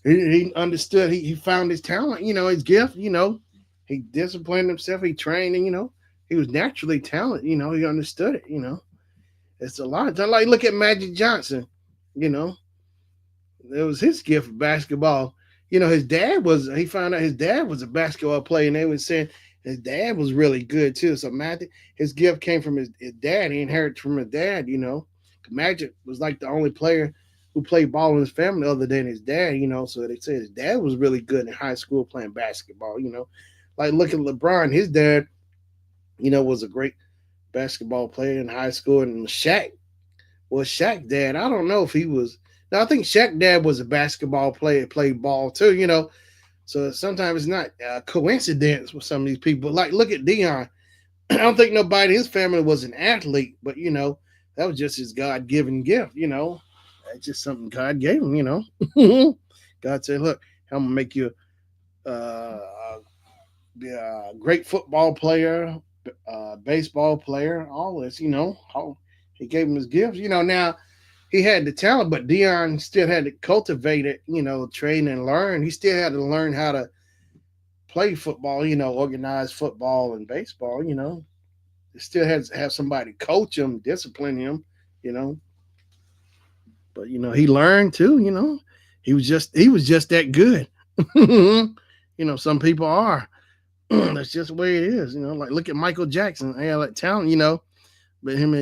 he understood, he found his talent, his gift, he disciplined himself, he trained, and, he was naturally talented, he understood it, It's a lot. Like, look at Magic Johnson. You know, it was his gift of basketball. His dad was. He found out his dad was a basketball player, and they were saying his dad was really good too. So Magic, his gift came from his dad. He inherited from his dad. Magic was like the only player who played ball in his family other than his dad. So they said his dad was really good in high school playing basketball. Like look at LeBron. His dad, was a great basketball player in high school, and Shaq. Well, Shaq dad, I don't know if he was. Now I think Shaq dad was a basketball player, played ball too. So sometimes it's not a coincidence with some of these people. Like look at Dion. I don't think nobody in his family was an athlete, but that was just his God given gift. That's just something God gave him. God said, "Look, I'm gonna make you be a great football player, baseball player, all this." He gave him his gifts. Now he had the talent, but Dion still had to cultivate it. Train and learn. He still had to learn how to play football. Organize football and baseball. He still has to have somebody coach him, discipline him. You know, but he learned too. He was just that good. Some people are. That's just the way it is. Like look at Michael Jackson. He had like talent. But him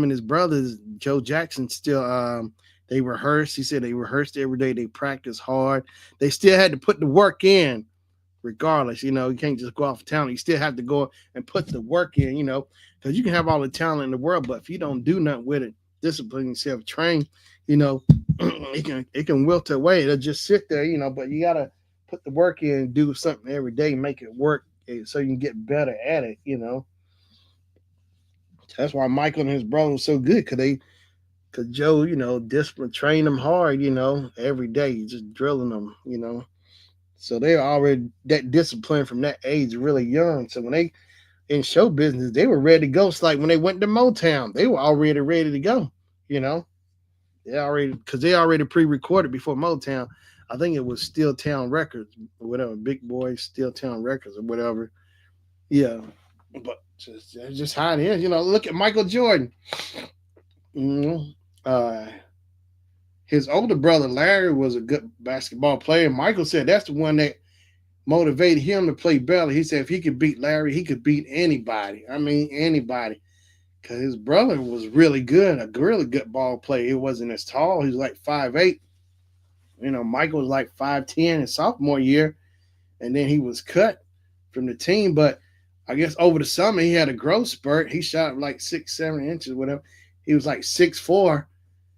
and his brothers, Joe Jackson, still they rehearsed. He said they rehearsed every day. They practiced hard. They still had to put the work in, regardless. You can't just go off of talent. You still have to go and put the work in. Because you can have all the talent in the world, but if you don't do nothing with it, discipline yourself, train, it can wilt away. It'll just sit there. But you gotta put the work in, do something every day, make it work, so you can get better at it. That's why Michael and his brother was so good, cause Joe, discipline, train them hard, every day, just drilling them. So they already that discipline from that age really young. So when they in show business, they were ready to go. It's like when they went to Motown, they were already ready to go. You know, they already pre-recorded before Motown. I think it was Steel Town Records or whatever, Big Boy Steel Town Records or whatever. Yeah, but just how it is. Look at Michael Jordan. Mm-hmm. Uh, his older brother Larry was a good basketball player. Michael said that's the one that motivated him to play better. He said if he could beat Larry, he could beat anybody. I mean, anybody. Because his brother was really good, a really good ball player. He wasn't as tall. He was like 5'8". Michael was like 5'10" his sophomore year. And then he was cut from the team. But I guess over the summer, he had a growth spurt. He shot like 6-7 inches, whatever. He was like 6'4".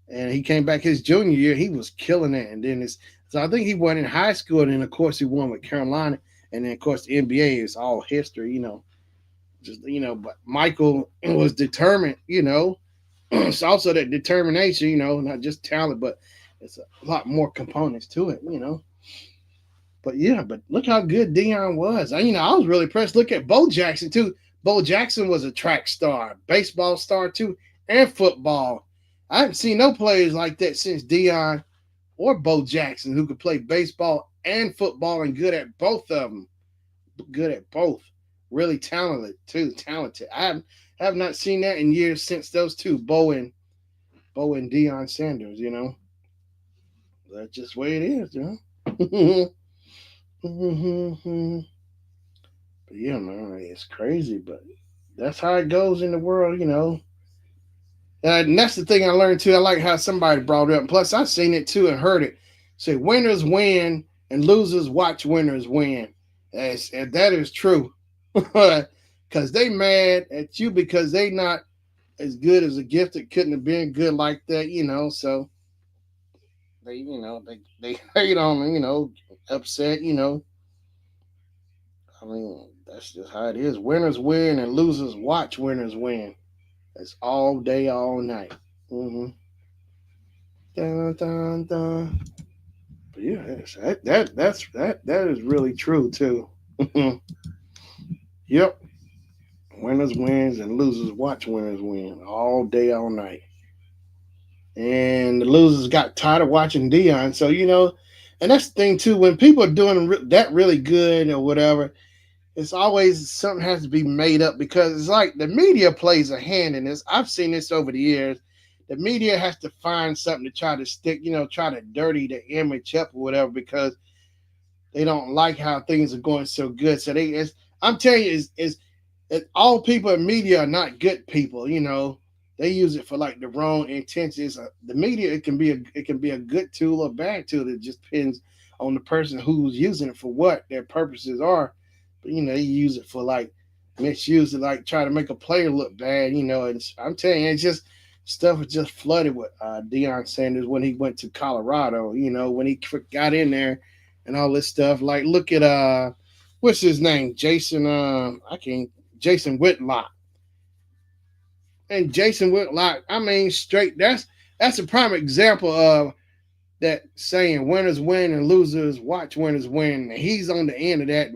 And he came back his junior year. He was killing it. And then so I think he went in high school. And then, of course, he won with Carolina. And then, of course, the NBA is all history, but Michael was determined, It's also that determination, not just talent, but it's a lot more components to it. But yeah, but look how good Dion was. I was really impressed. Look at Bo Jackson too. Bo Jackson was a track star, baseball star too, and football. I haven't seen no players like that since Dion or Bo Jackson who could play baseball and football and good at both of them. Good at both. Really talented too. Talented. I have not seen that in years since those two, Bo and Deion Sanders. That's just the way it is. But yeah, man, it's crazy, but that's how it goes in the world. And that's the thing I learned too. I like how somebody brought it up. Plus, I've seen it too and heard it. Say winners win and losers watch winners win. And that is true. Because they mad at you because they not as good as a gift that couldn't have been good like that, so they hate on, upset, I mean, that's just how it is. Winners win and losers watch winners win. It's all day, all night. Mm-hmm. Dun, dun, dun. But yeah, that is really true too. Yep. Winners wins and losers watch winners win all day, all night. And the losers got tired of watching Dion. So, and that's the thing too, when people are doing that really good or whatever, it's always something has to be made up because it's like the media plays a hand in this. I've seen this over the years. the media has to find something to try to stick, try to dirty the image up or whatever because they don't like how things are going so good. So I'm telling you, all people in media are not good people. They use it for like the wrong intentions. The media, it can be a good tool or bad tool. It just depends on the person who's using it for what their purposes are. But they use it for like misuse it, like try to make a player look bad. And I'm telling you, it's just stuff was just flooded with Deion Sanders when he went to Colorado. When he got in there and all this stuff. Like look at what's his name, Jason Whitlock. And Jason Whitlock, I mean, straight. That's a prime example of that saying: "Winners win and losers watch winners win." And he's on the end of that.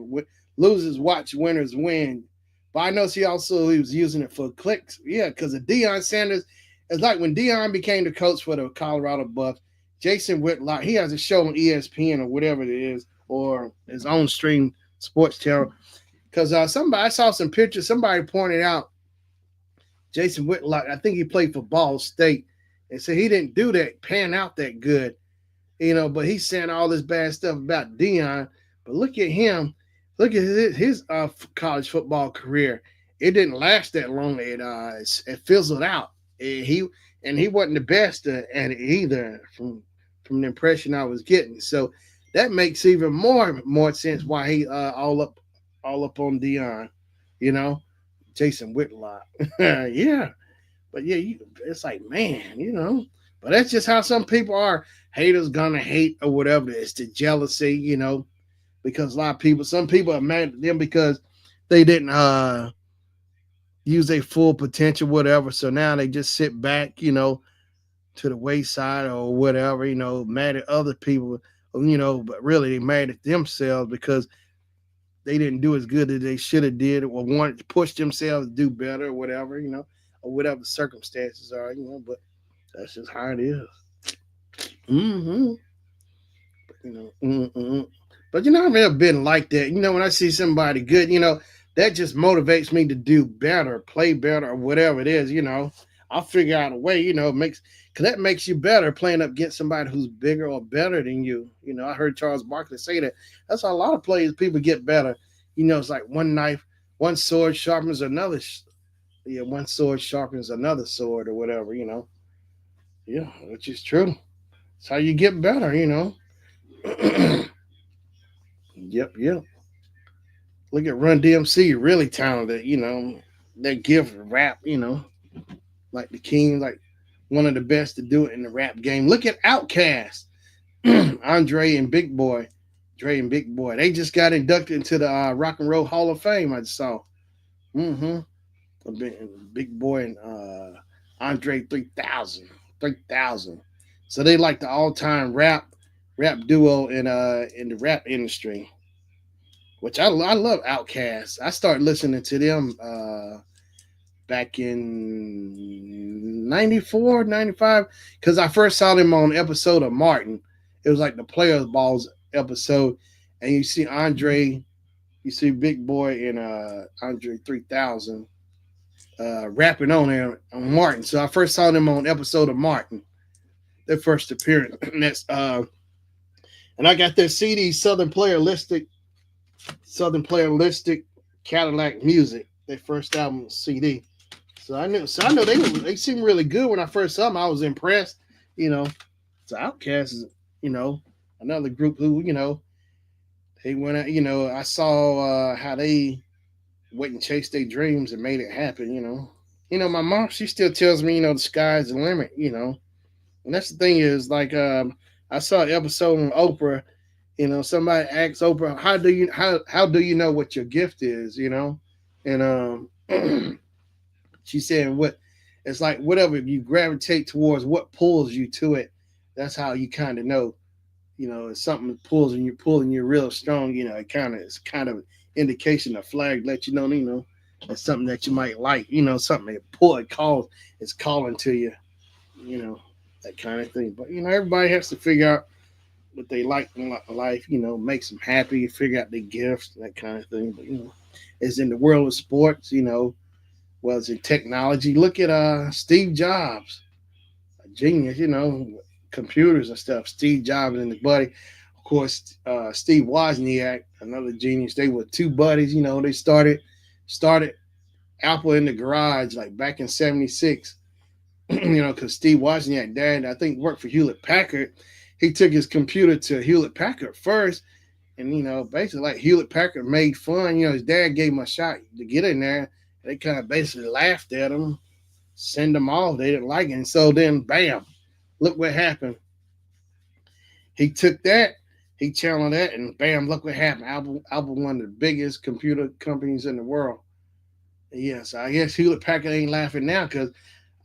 Losers watch winners win. But I know he was using it for clicks. Yeah, because of Deion Sanders. It's like when Deion became the coach for the Colorado Buffs. Jason Whitlock, he has a show on ESPN or whatever it is, or his own stream sports channel. Because I saw some pictures. Somebody pointed out Jason Whitlock. I think he played for Ball State, and said he didn't do that, pan out that good, But he's saying all this bad stuff about Deion. But look at him. Look at his college football career. It didn't last that long. It fizzled out. He wasn't the best at it either, from the impression I was getting. So that makes even more sense why he all up on Deion. Jason Whitlock. Yeah. But yeah, it's like, man. But that's just how some people are. Haters gonna hate or whatever. It's the jealousy, because some people are mad at them because they didn't use their full potential, whatever. So now they just sit back, to the wayside or whatever, mad at other people, but really they mad at themselves because they didn't do as good as they should have did or wanted to push themselves to do better or whatever, or whatever the circumstances are, but that's just how it is. Mm-hmm. Mm-hmm. But I've never been like that. When I see somebody good, that just motivates me to do better, play better, or whatever it is. I'll figure out a way. Because that makes you better playing up against somebody who's bigger or better than you. I heard Charles Barkley say that. That's how a lot of players, people get better. It's like one sword sharpens another. One sword sharpens another sword or whatever. Yeah, which is true. It's how you get better. Yep. Look at Run DMC, really talented. That gift rap. Like the king, like one of the best to do it in the rap game. Look at Outkast, Andre and Big Boy, Dre and Big Boy. They just got inducted into the Rock and Roll Hall of Fame. I saw. Mm-hmm. Big Boy and Andre 3000. So they like the all-time rap duo in the rap industry, which I love Outkast. I started listening to them back in 94, 95, because I first saw them on an episode of Martin. It was like the Players Balls episode, and you see Big Boy and Andre 3000 rapping on there on Martin. So I first saw them on an episode of Martin, their first appearance. And I got their CD, Southern Playeristic Cadillac Music, their first album CD. So I know they seemed really good when I first saw them. I was impressed, So Outkast is, another group who, they went out, I saw how they went and chased their dreams and made it happen, My mom, she still tells me, the sky's the limit, And that's the thing is, like, I saw an episode on Oprah, somebody asked Oprah, how do you know what your gift is, And she said, it's like whatever you gravitate towards, what pulls you to it. That's how you kind of know, if something pulls and you're pulling you real strong, it's kind of indication, a flag let you know, it's something that you might like, something that it's calling to you, that kind of thing. But everybody has to figure out what they like in life, makes them happy, figure out their gifts, that kind of thing. But it's in the world of sports, well, it's in technology. Look at Steve Jobs. genius, computers and stuff. Steve Jobs and his buddy, of course, Steve Wozniak, another genius. They were two buddies. They started Apple in the garage like back in '76. Because Steve Wozniak, dad, I think worked for Hewlett Packard. He took his computer to Hewlett Packard first, and basically like Hewlett Packard made fun. His dad gave him a shot to get in there. They kind of basically laughed at him, send him off. They didn't like it, and so then, bam, look what happened. He took that, he channeled that, and bam, look what happened. Apple, one of the biggest computer companies in the world. Yes, I guess Hewlett Packard ain't laughing now because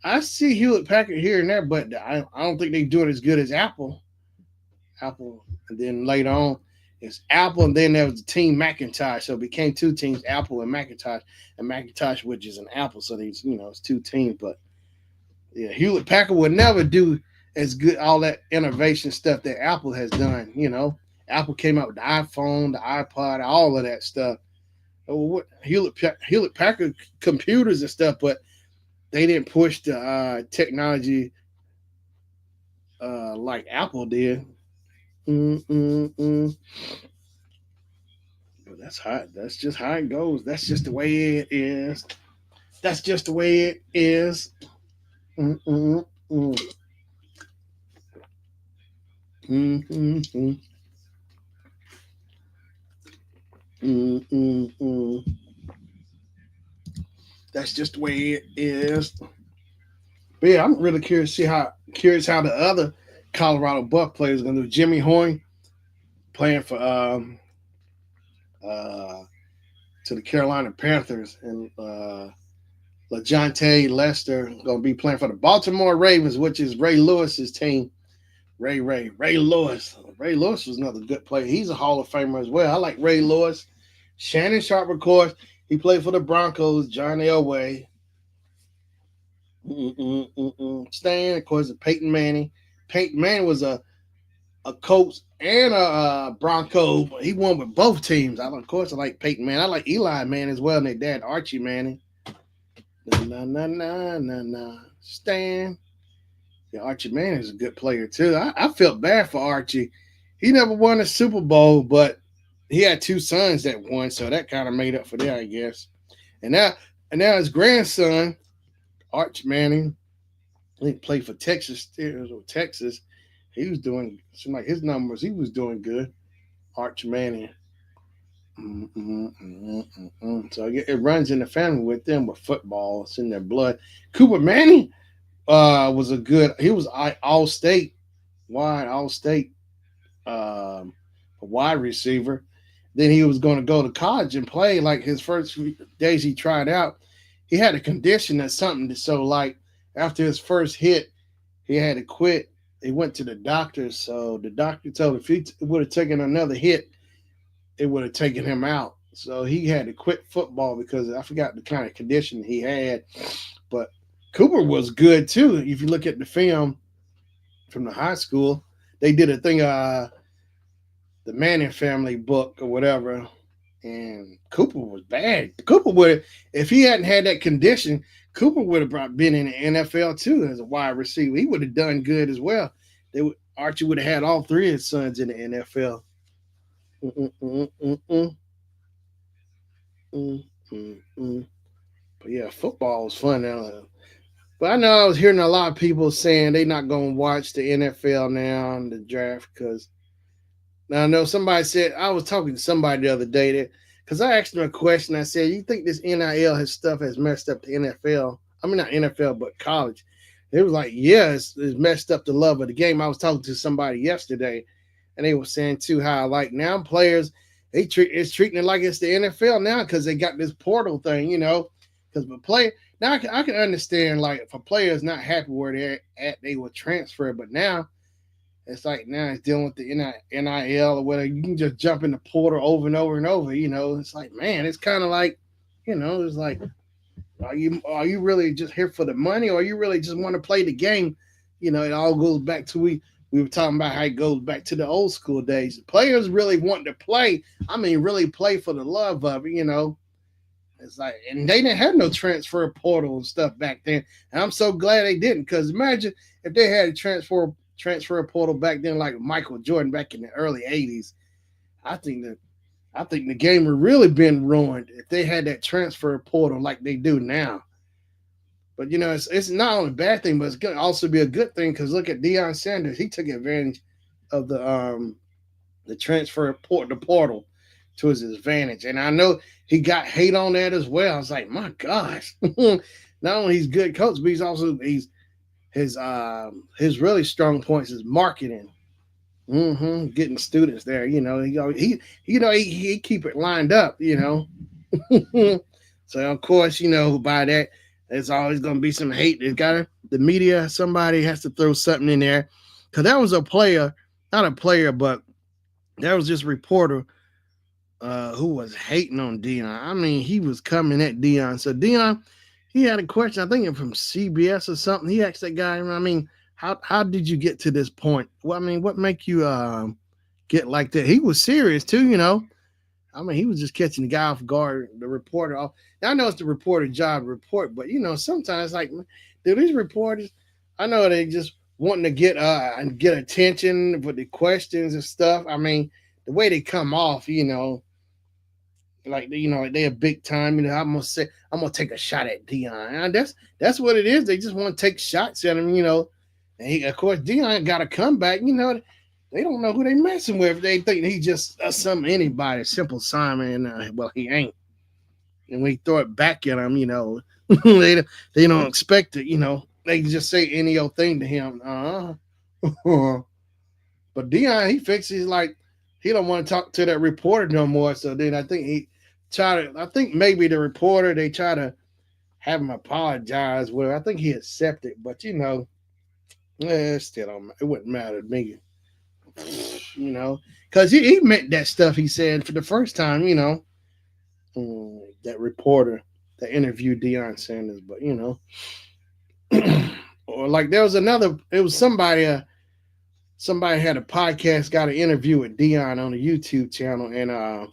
I see Hewlett Packard here and there, but I don't think they do it as good as Apple. And then later on, it's Apple, and then there was the team Macintosh. So it became two teams, Apple and Macintosh, which is an Apple. So these, it's two teams. But yeah, Hewlett Packard would never do as good all that innovation stuff that Apple has done. Apple came out with the iPhone, the iPod, all of that stuff. Hewlett Packard computers and stuff, but they didn't push the technology like Apple did. But that's just how it goes. That's just the way it is. That's just the way it is. That's just the way it is. But yeah, I'm really curious how the other Colorado Buck players are going to do. Jimmy Horn playing for to the Carolina Panthers, and LeJohntay Lester going to be playing for the Baltimore Ravens, which is Ray Lewis's team. Ray Lewis. Ray Lewis was another good player. He's a Hall of Famer as well. I like Ray Lewis. Shannon Sharp, of course. He played for the Broncos. John Elway. Stan, of course, Peyton Manning. Peyton Manning was a coach and a Bronco. But he won with both teams. I like Peyton Manning. I like Eli Manning as well, and their dad, Archie Manning. Stan. Yeah, Archie Manning is a good player, too. I felt bad for Archie. He never won a Super Bowl, but he had two sons that won, so that kind of made up for that, I guess. And now his grandson, Arch Manning, he played for Texas. He was doing, seemed like his numbers, he was doing good. Arch Manning. So it runs in the family with them with football. It's in their blood. Cooper Manning he was all-state wide receiver. Then he was going to go to college and play. Like his first few days he tried out, he had a condition or something. So like after his first hit, he had to quit. He went to the doctor. So the doctor told him if he would have taken another hit, it would have taken him out. So he had to quit football because I forgot the kind of condition he had. But Cooper was good too. If you look at the film from the high school, they did a thing, the Manning family book or whatever, and Cooper was bad. Cooper would, if he hadn't had that condition, Cooper would have been in the NFL too as a wide receiver. He would have done good as well. Archie would have had all three of his sons in the NFL. But yeah, football was fun now. But I know I was hearing a lot of people saying they're not going to watch the NFL now and the draft because now I know somebody said, I was talking to somebody the other day because I asked them a question. I said, you think this NIL has messed up the NFL? I mean, not NFL, but college. It was like, yeah, it's messed up the love of the game. I was talking to somebody yesterday, and they were saying too how like now players it's treating it like it's the NFL now because they got this portal thing, because the player now I can understand like if a player is not happy where they're at, they will transfer. But now it's like now it's dealing with the NIL or whatever. You can just jump in the portal over and over and over. It's like, man, it's kind of like, it's like, are you really just here for the money, or you really just want to play the game? It all goes back to we were talking about how it goes back to the old school days. Players really want to play. I mean, really play for the love of it. It's like, and they didn't have no transfer portal and stuff back then. And I'm so glad they didn't, because imagine if they had a transfer portal back then, like Michael Jordan back in the early '80s, I think that I think the game would really been ruined if they had that transfer portal like they do now. But it's not only a bad thing, but it's gonna also be a good thing because look at Deion Sanders. He took advantage of the transfer port the portal to his advantage. And I know he got hate on that as well. I was like, my gosh. Not only he's a good coach, but he's his really strong points is marketing. Getting students there, he keep it lined up, So of course, by that, there's always gonna be some hate. There's got the media, somebody has to throw something in there. Cause that was a player, not a player, but that was just a reporter who was hating on Dion. I mean, he was coming at Dion. So Dion, he had a question, I think from CBS or something. He asked that guy, I mean, how did you get to this point? Well, I mean, what make you get like that? He was serious too, I mean, he was just catching the guy off guard, the reporter off. Now, I know it's the reporter job to report, but sometimes like, do these reporters, I know they just wanting to get attention with the questions and stuff. I mean, the way they come off, like they a big time. I'm gonna take a shot at Dion. And that's what it is. They just want to take shots at him. And of course Dion got a comeback. They don't know who they messing with. They think he just some anybody, simple Simon. Well, he ain't. And we throw it back at him. They don't expect it. They just say any old thing to him. But Dion, he fixes like he don't want to talk to that reporter no more. So then I think I think maybe the reporter, they try to have him apologize. Well, I think he accepted, but it wouldn't matter to me. Because he meant that stuff he said for the first time, that reporter that interviewed Deion Sanders, but or like there was it was somebody had a podcast, got an interview with Deion on a YouTube channel, and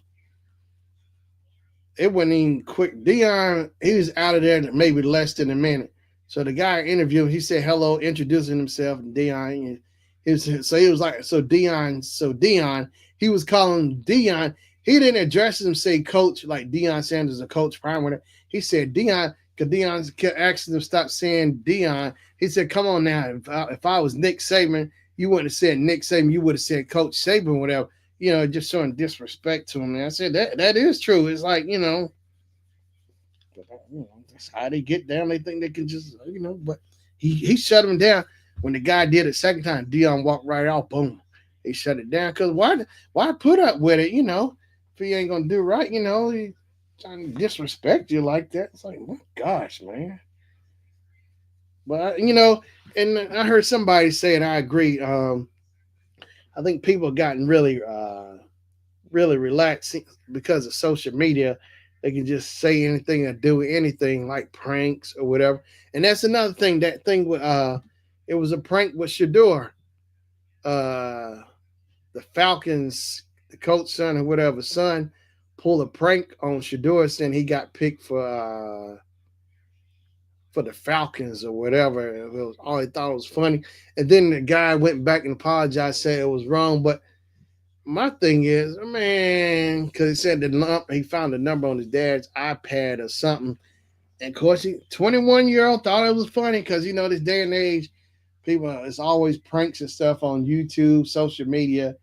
it wasn't even quick. Deion, he was out of there in maybe less than a minute. So the guy interviewed, he said hello, introducing himself, and Deion. He was like, Deion, he was calling Deion. He didn't address him, say coach, like Deion Sanders, a coach, prime. He said Deion, because Deion kept asking him to stop saying Deion. He said, come on now, if I was Nick Saban, you wouldn't have said Nick Saban, you would have said Coach Saban, whatever, just showing disrespect to him. And I said, that is true. It's like, that's how they get down. They think they can just, but he shut him down. When the guy did it second time, Deion walked right out, boom. He shut it down. Because why put up with it, if he ain't going to do right, he trying to disrespect you like that. It's like, my gosh, man. But, and I heard somebody say, and I agree, I think people have gotten really, really relaxed because of social media. They can just say anything or do anything like pranks or whatever. And that's another thing. That thing with it was a prank with Shador. The Falcons, the coach son or whatever son, pulled a prank on Shador saying he got picked for the Falcons or whatever. He thought it was funny. And then the guy went back and apologized, said it was wrong. But my thing is, man, because he said he found the number on his dad's iPad or something. And of course, 21-year-old thought it was funny because, this day and age, people, it's always pranks and stuff on YouTube, social media,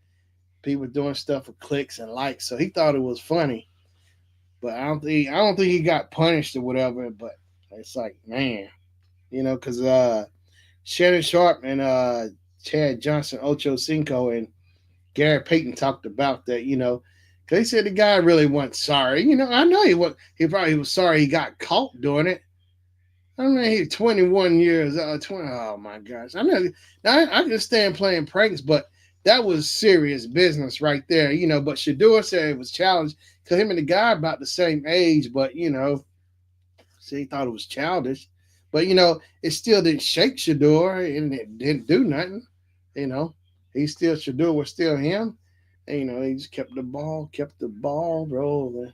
people doing stuff for clicks and likes. So he thought it was funny. But I don't think he got punished or whatever. But it's like, man, because Shannon Sharp and Chad Johnson, Ocho Cinco, and Gary Payton talked about that, because they said the guy really wasn't sorry. I know he probably was sorry he got caught doing it. I mean, he's 21 years old. Oh my gosh! I know. I understand playing pranks, but that was serious business right there. But Shador said it was challenged because him and the guy about the same age, but so he thought it was childish. But it still didn't shake Shador, and it didn't do nothing. Shador was still him. And, he just kept the ball rolling.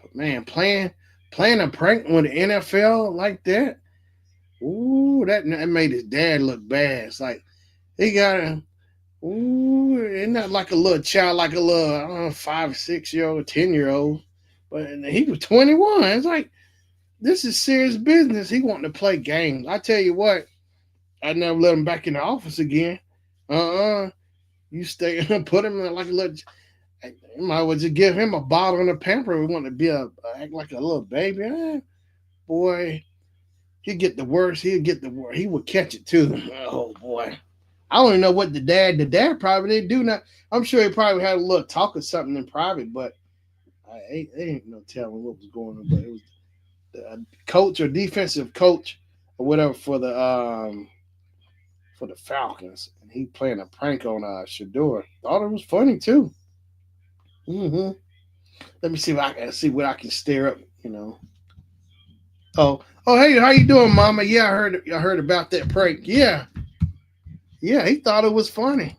But man, playing a prank with the NFL like that, ooh ooh, that made his dad look bad. It's like he got a ooh, and not like a little child, like a little I don't know, 5 or 6 year old, 10-year-old. But he was 21. It's like this is serious business. He wanting to play games. I tell you what, I never let him back in the office again. Uh-uh. You stay put him in like a little. You might as well just give him a bottle and a pamper. We want to be act like a little baby. Boy, he'll get the worst. He'll get the worst. He would catch it too. Oh boy. I don't even know what the dad probably didn't do now. I'm sure he probably had a little talk or something in private, but ain't no telling what was going on. But it was the coach or defensive coach or whatever for the Falcons, and he playing a prank on Shador. Thought it was funny too. Mm-hmm. Let me see if I can see what I can stir up. Oh, hey, how you doing, Mama? Yeah, I heard about that prank. Yeah, he thought it was funny,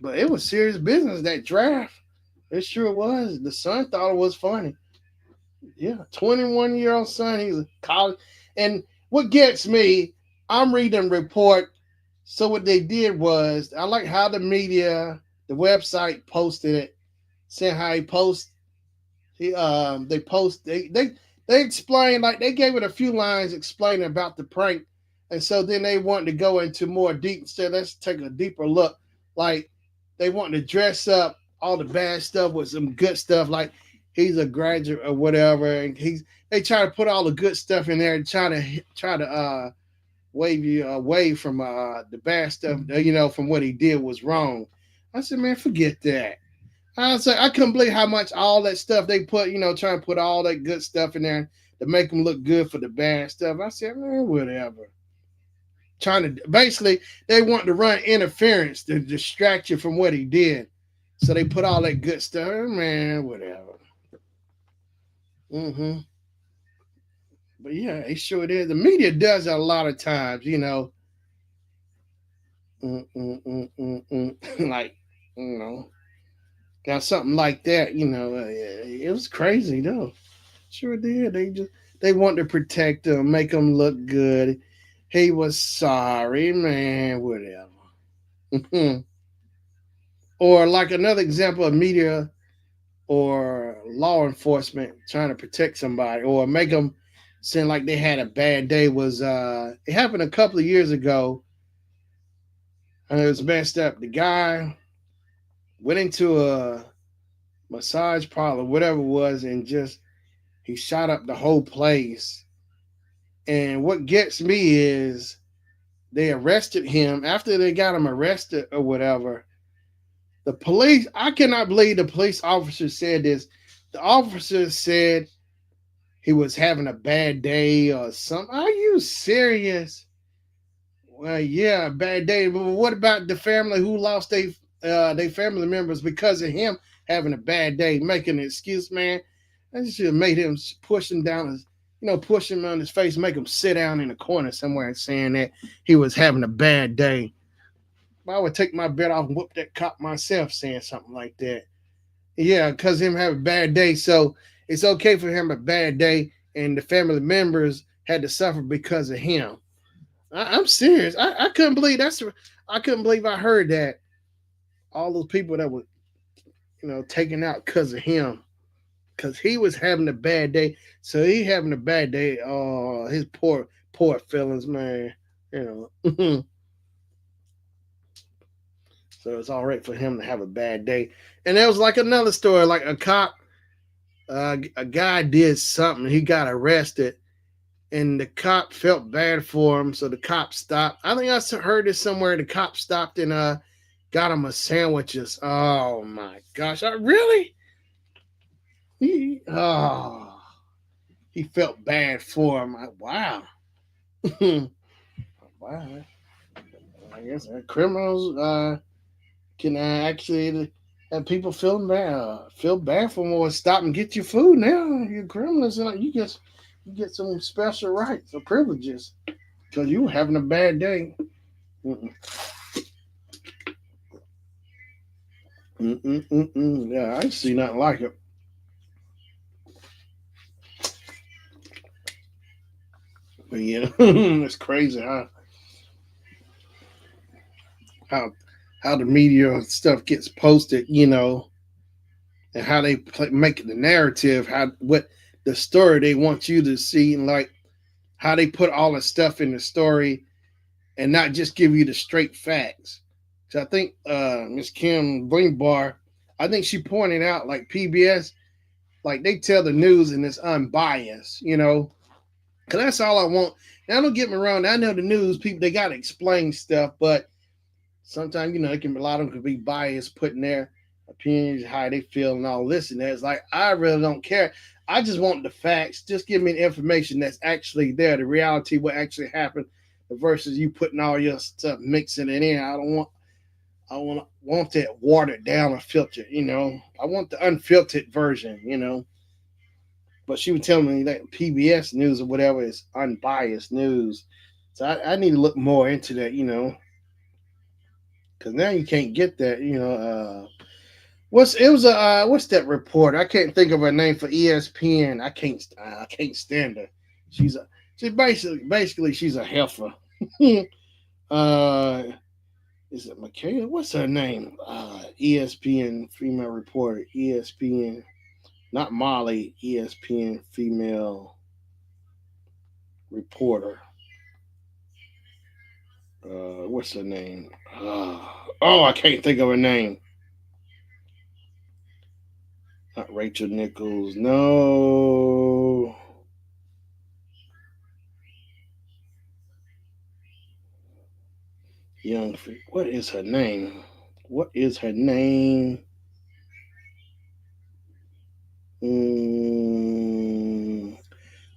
but it was serious business. That draft, it sure was. The son thought it was funny. Yeah, 21-year-old son. He's a college, and what gets me, I'm reading report. So what they did was, I like how the media, the website posted it, saying how he post. They post they explained, like they gave it a few lines explaining about the prank, and so then they wanted to go into more deep. Said let's take a deeper look. Like they wanted to dress up all the bad stuff with some good stuff, like he's a graduate or whatever, and they try to put all the good stuff in there and try to wave you away from the bad stuff. From what he did was wrong. I said, man, forget that. I was like, I couldn't believe how much all that stuff they put, trying to put all that good stuff in there to make them look good for the bad stuff. I said, man, whatever. Trying to basically, they want to run interference to distract you from what he did. So they put all that good stuff, man, whatever. Mm-hmm. But yeah, it sure did. The media does that a lot of times. Like, you know, got something like that. It was crazy though. Sure did. They want to protect him, make him look good. He was sorry, man. Whatever. Or like another example of media or law enforcement trying to protect somebody or make them seem like they had a bad day was it happened a couple of years ago, and it was messed up. The guy went into a massage parlor, whatever it was, and just he shot up the whole place. And what gets me is they arrested him. After they got him arrested or whatever, the police, I cannot believe the police officer said this. The officer said he was having a bad day or something. Are you serious? Well, yeah, a bad day. But what about the family who lost their family members because of him having a bad day, making an excuse, man? I should have made him push him down his, push him on his face, make him sit down in a corner somewhere and saying that he was having a bad day. I would take my bet off and whoop that cop myself saying something like that. Yeah, because him have a bad day. So it's okay for him a bad day, and the family members had to suffer because of him. I'm serious. I couldn't believe I couldn't believe I heard that. All those people that were, taken out because of him. Because he was having a bad day. So he having a bad day. Oh, his poor feelings, man. So it's all right for him to have a bad day. And there was like another story, like a cop, a guy did something. He got arrested, and the cop felt bad for him, so the cop stopped. I think I heard this somewhere. The cop stopped and got him a sandwiches. Oh my gosh! Really? Oh, he felt bad for him. Wow. Wow. I guess criminals can actually have people feel bad for them or stop and get your food. Now you're criminals, and you get some special rights or privileges because you were having a bad day. Mm-mm. Mm-mm. Yeah, I see nothing like it. But yeah, it's crazy how how the media stuff gets posted, and how they make the narrative, how what the story they want you to see, and like how they put all the stuff in the story and not just give you the straight facts. So I think Miss Kim Blingbar, I think she pointed out like PBS, like they tell the news and it's unbiased, because that's all I want. Now don't get me wrong, I know the news people they gotta explain stuff, but sometimes it can a lot of them could be biased, putting their opinions, how they feel, and all this and that. It's like I really don't care. I just want the facts. Just give me the information that's actually there, the reality, what actually happened, versus you putting all your stuff, mixing it in. I want that watered down or filtered. I want the unfiltered version. But she was telling me that PBS news or whatever is unbiased news. So I need to look more into that. Because now you can't get that. What's that reporter? I can't think of her name for ESPN. I can't stand her. She's basically she's a heifer. uh, is it Michaela? What's her name? ESPN female reporter. ESPN, not Molly. ESPN female reporter. What's her name? I can't think of her name. Not Rachel Nichols. No. Young. What is her name? What is her name?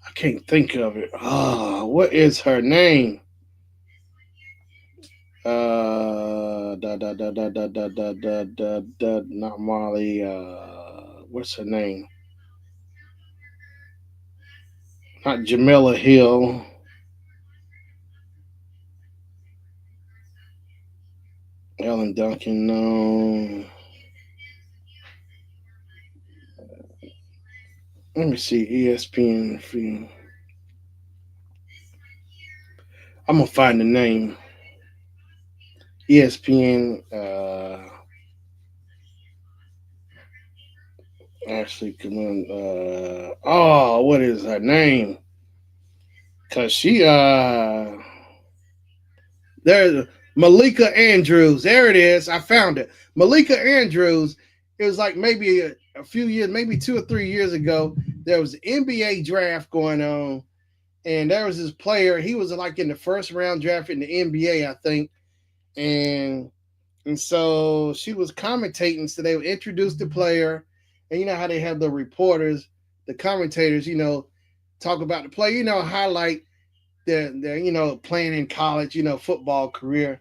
I can't think of it. What is her name? Not Molly. What's her name? Not Jamila Hill. Ellen Duncan. No. Let me see. ESPN. I'm gonna find the name. ESPN. Ashley, come on. What is her name? Cause there's Malika Andrews. There it is. I found it. Malika Andrews. It was like maybe a few years, maybe 2 or 3 years ago. There was an NBA draft going on, and there was this player. He was like in the first round draft in the NBA, I think, and so she was commentating. So they would introduce the player, and you know how they have the reporters, the commentators, talk about the player, highlight their playing in college, football career.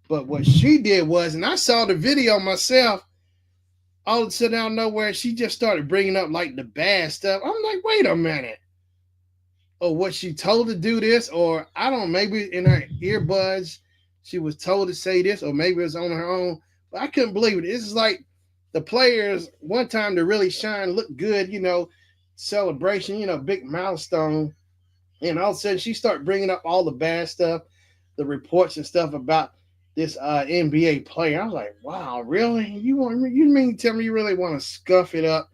But what she did was, and I saw the video myself, all of a sudden out of nowhere, she just started bringing up like the bad stuff. I'm like, wait a minute. Or what she told to do this, or I don't know, maybe in her earbuds, she was told to say this, or maybe it was on her own. But I couldn't believe it. This is like the players, one time to really shine, look good, celebration, big milestone. And all of a sudden, she started bringing up all the bad stuff, the reports and stuff about this NBA player. I was like, wow, really? You mean to tell me you really want to scuff it up,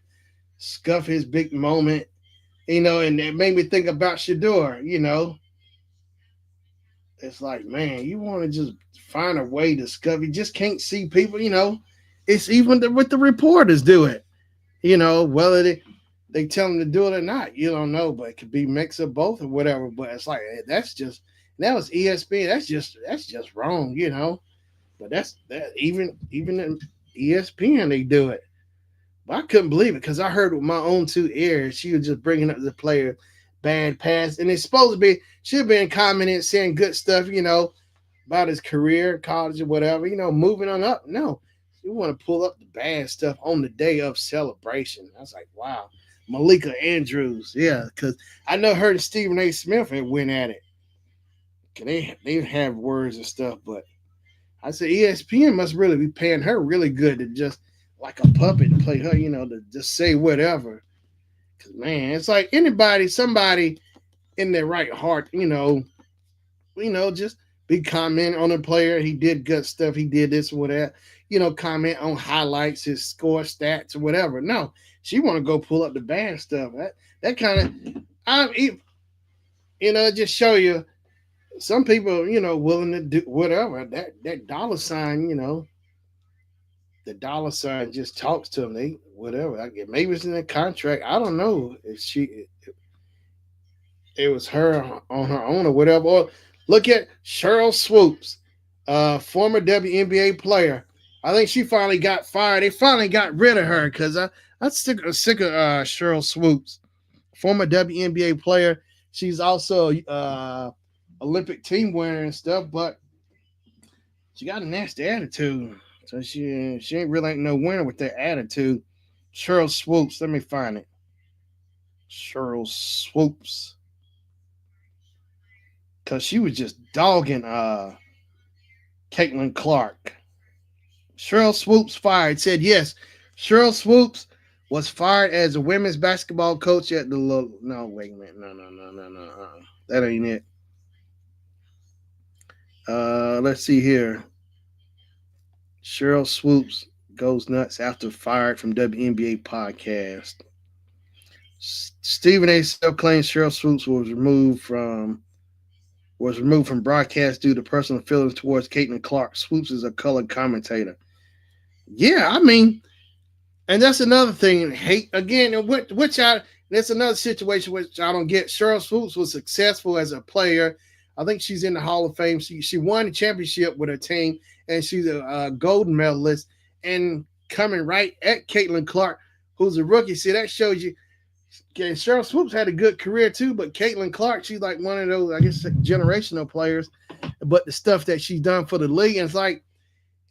scuff his big moment, and it made me think about Shador. It's like, man, you want to just find a way to scuff. You just can't see people, It's even with the reporters do it, whether they tell them to do it or not. You don't know, but it could be mix of both or whatever. But it's like that was ESPN. That's just wrong, But that even in ESPN they do it. But I couldn't believe it because I heard with my own two ears. She was just bringing up the player bad pass, and it's supposed to be she'd been commenting, saying good stuff, about his career, college or whatever, moving on up. No, you want to pull up the bad stuff on the day of celebration. I was like, wow. Malika Andrews, yeah, because I know her and Stephen A. Smith had went at it. They have words and stuff, but I said ESPN must really be paying her really good to just like a puppet and play her, to just say whatever. Cause man, it's like somebody in their right heart, just be comment on a player. He did good stuff. He did this or whatever. Comment on highlights, his score stats or whatever. No, she want to go pull up the bad stuff. That kind of, just show you some people, willing to do whatever. That dollar sign, the dollar sign just talks to them. They whatever. Maybe it's in the contract. I don't know if it was her on her own or whatever. Or look at Cheryl Swoops, former WNBA player. I think she finally got fired. They finally got rid of her because I'm sick of Cheryl Swoops, former WNBA player. She's also Olympic team winner and stuff, but she got a nasty attitude. So she ain't really ain't no winner with that attitude. Cheryl Swoops, let me find it. Cheryl Swoops. Cause she was just dogging Caitlin Clark. Cheryl Swoops fired. Said yes. Cheryl Swoops was fired as a women's basketball coach at the no, wait a minute. No. That ain't it. Let's see here. Cheryl Swoops goes nuts after fired from WNBA podcast. Stephen A. Self claims Cheryl Swoops was removed from broadcast due to personal feelings towards Caitlin Clark. Swoops is a colored commentator. Yeah, I mean, and that's another thing. Hate again, which that's another situation which I don't get. Cheryl Swoops was successful as a player. I think she's in the Hall of Fame. She won the championship with her team, and she's a gold medalist. And coming right at Caitlin Clark, who's a rookie. See, that shows you. Okay, Cheryl Swoops had a good career too, but Caitlin Clark, she's like one of those, I guess, generational players. But the stuff that she's done for the league, and it's like,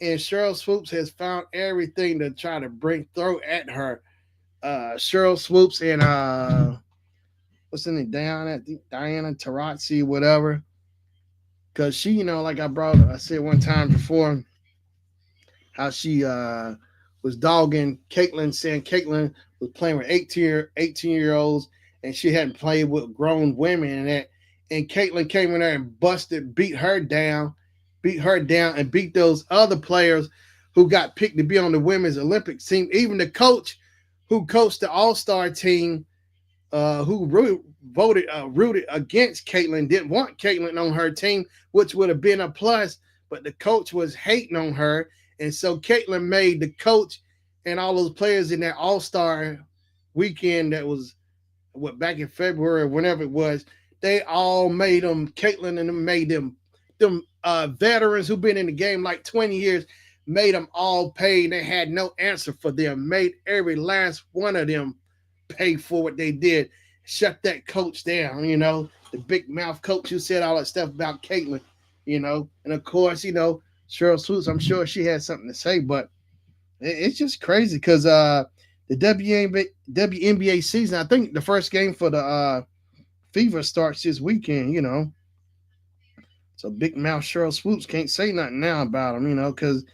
and Cheryl Swoops has found everything to try to throw at her. Cheryl Swoops and what's in it, Diana Taurasi, whatever. Because she, like I said one time before, how she was dogging Caitlin, saying Caitlin was playing with 18-year-olds and she hadn't played with grown women and that. And Caitlin came in there and beat her down, and beat those other players who got picked to be on the women's Olympics team. Even the coach who coached the All-Star team, who rooted against Caitlin, didn't want Caitlin on her team, which would have been a plus, but the coach was hating on her. And so Caitlin made the coach and all those players in that All-Star weekend that was back in February, whenever it was, they all made them, Caitlin and them made them veterans who've been in the game like 20 years, made them all pay. They had no answer for them, made every last one of them pay for what they did. Shut that coach down, the big mouth coach who said all that stuff about Caitlin, and of course, Cheryl Swoops, I'm sure she had something to say, but it's just crazy because the WNBA season, I think the first game for the Fever starts this weekend, So big mouth Cheryl Swoops can't say nothing now about him, because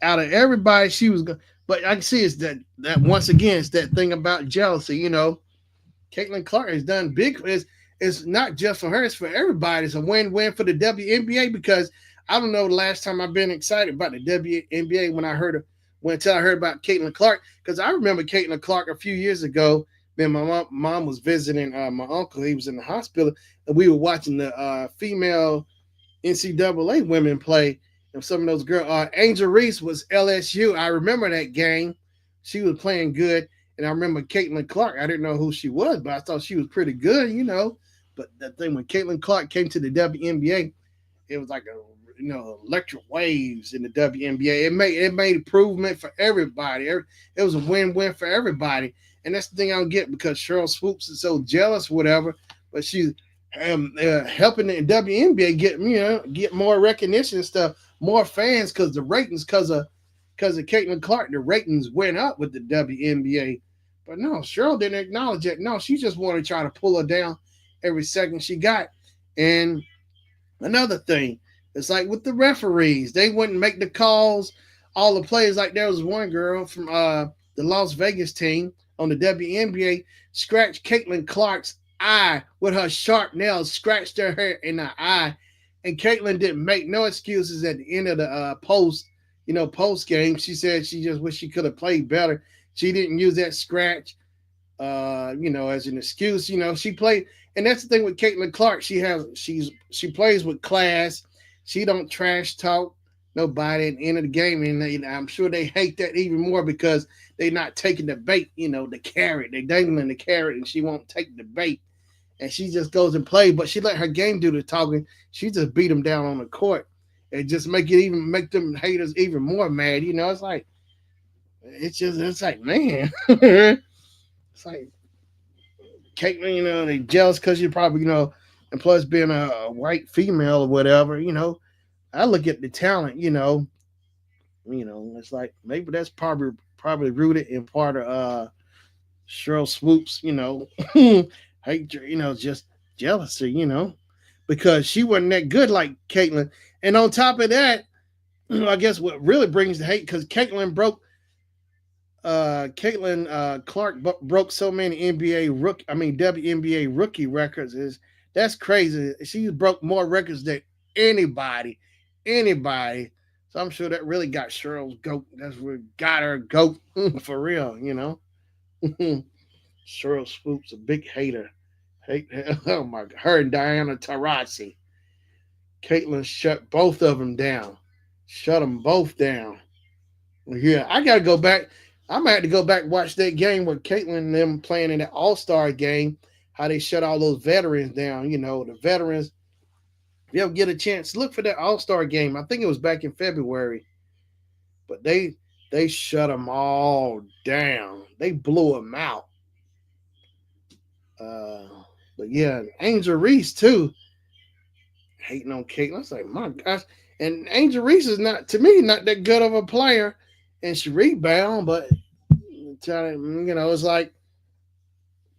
out of everybody she was good. But I can see it's that once again, it's that thing about jealousy, Caitlin Clark has done big. It's not just for her, it's for everybody. It's a win-win for the WNBA because I don't know the last time I've been excited about the WNBA until I heard about Caitlin Clark, because I remember Caitlin Clark a few years ago. Then my mom was visiting my uncle. He was in the hospital, and we were watching the female NCAA women play. And some of those girls, Angel Reese was LSU. I remember that game. She was playing good. And I remember Caitlin Clark. I didn't know who she was, but I thought she was pretty good, But the thing, when Caitlin Clark came to the WNBA, it was like electric waves in the WNBA. It made improvement for everybody. It was a win-win for everybody. And that's the thing I don't get, because Cheryl Swoops is so jealous, whatever. But she's helping the WNBA get more recognition and stuff, more fans, because the ratings, because of Caitlin Clark, the ratings went up with the WNBA. But no, Cheryl didn't acknowledge it. No, she just wanted to try to pull her down every second she got. And another thing, it's like with the referees, they wouldn't make the calls. All the players, like there was one girl from the Las Vegas team on the WNBA, scratched Caitlin Clark's eye with her sharp nails, scratched her hair in the eye. And Caitlyn didn't make no excuses at the end of the post game. She said she just wished she could have played better. She didn't use that scratch, as an excuse. She played, and that's the thing with Caitlin Clark. She plays with class. She don't trash talk nobody at the end of the game, and I'm sure they hate that even more because they're not taking the bait. The carrot. They dangling the carrot, and she won't take the bait, and she just goes and plays. But she let her game do the talking. She just beat them down on the court, and just make them haters even more mad. It's like man, it's like Caitlyn, they jealous because you probably, and plus being a white female or whatever, I look at the talent, it's like maybe that's probably rooted in part of Cheryl Swoop's, hate, just jealousy, because she wasn't that good like Caitlyn. And on top of that, I guess what really brings the hate because Caitlin Clark broke so many WNBA rookie records. That's crazy. She broke more records than anybody. So I'm sure that really got Cheryl's goat. That's what got her goat for real. Cheryl Swoop's a big hater. Oh my God, her and Diana Taurasi. Caitlin shut both of them down. Shut them both down. Yeah, I gotta go back. I might have to go back and watch that game with Caitlyn and them playing in the All-Star game, how they shut all those veterans down. The veterans, if you ever get a chance, look for that All-Star game. I think it was back in February. But they shut them all down. They blew them out. But yeah, Angel Reese too. Hating on Caitlyn. I was like, my gosh. And Angel Reese is not, to me, not that good of a player. And she rebound, but it's like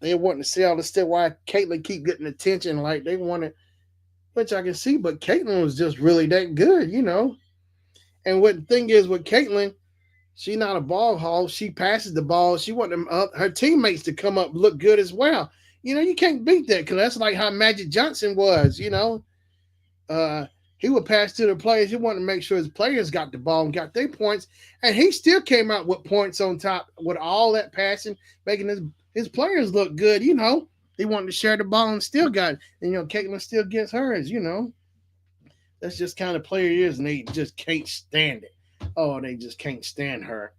they wanting to see all this stuff. Why Caitlyn keep getting attention? Like they wanted, which I can see, but Caitlyn was just really that good, And what the thing is with Caitlyn, she not a ball hog. She passes the ball. She want her teammates to come up look good as well. You can't beat that because that's like how Magic Johnson was. He would pass to the players. He wanted to make sure his players got the ball and got their points. And he still came out with points on top with all that passing, making his players look good. He wanted to share the ball and still got it. And, Caitlyn still gets hers, That's just kind of player he is, and they just can't stand it. Oh, they just can't stand her.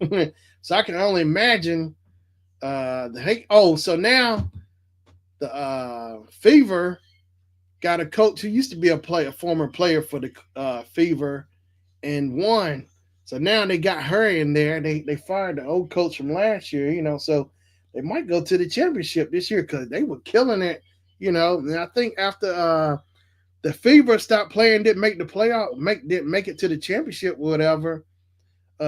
So I can only imagine the hate. Oh, so now the Fever got a coach who used to be a former player for the Fever, and won. So now they got her in there. They fired the old coach from last year, so they might go to the championship this year because they were killing it, And I think after the Fever stopped playing, didn't make the playoff, didn't make it to the championship, whatever,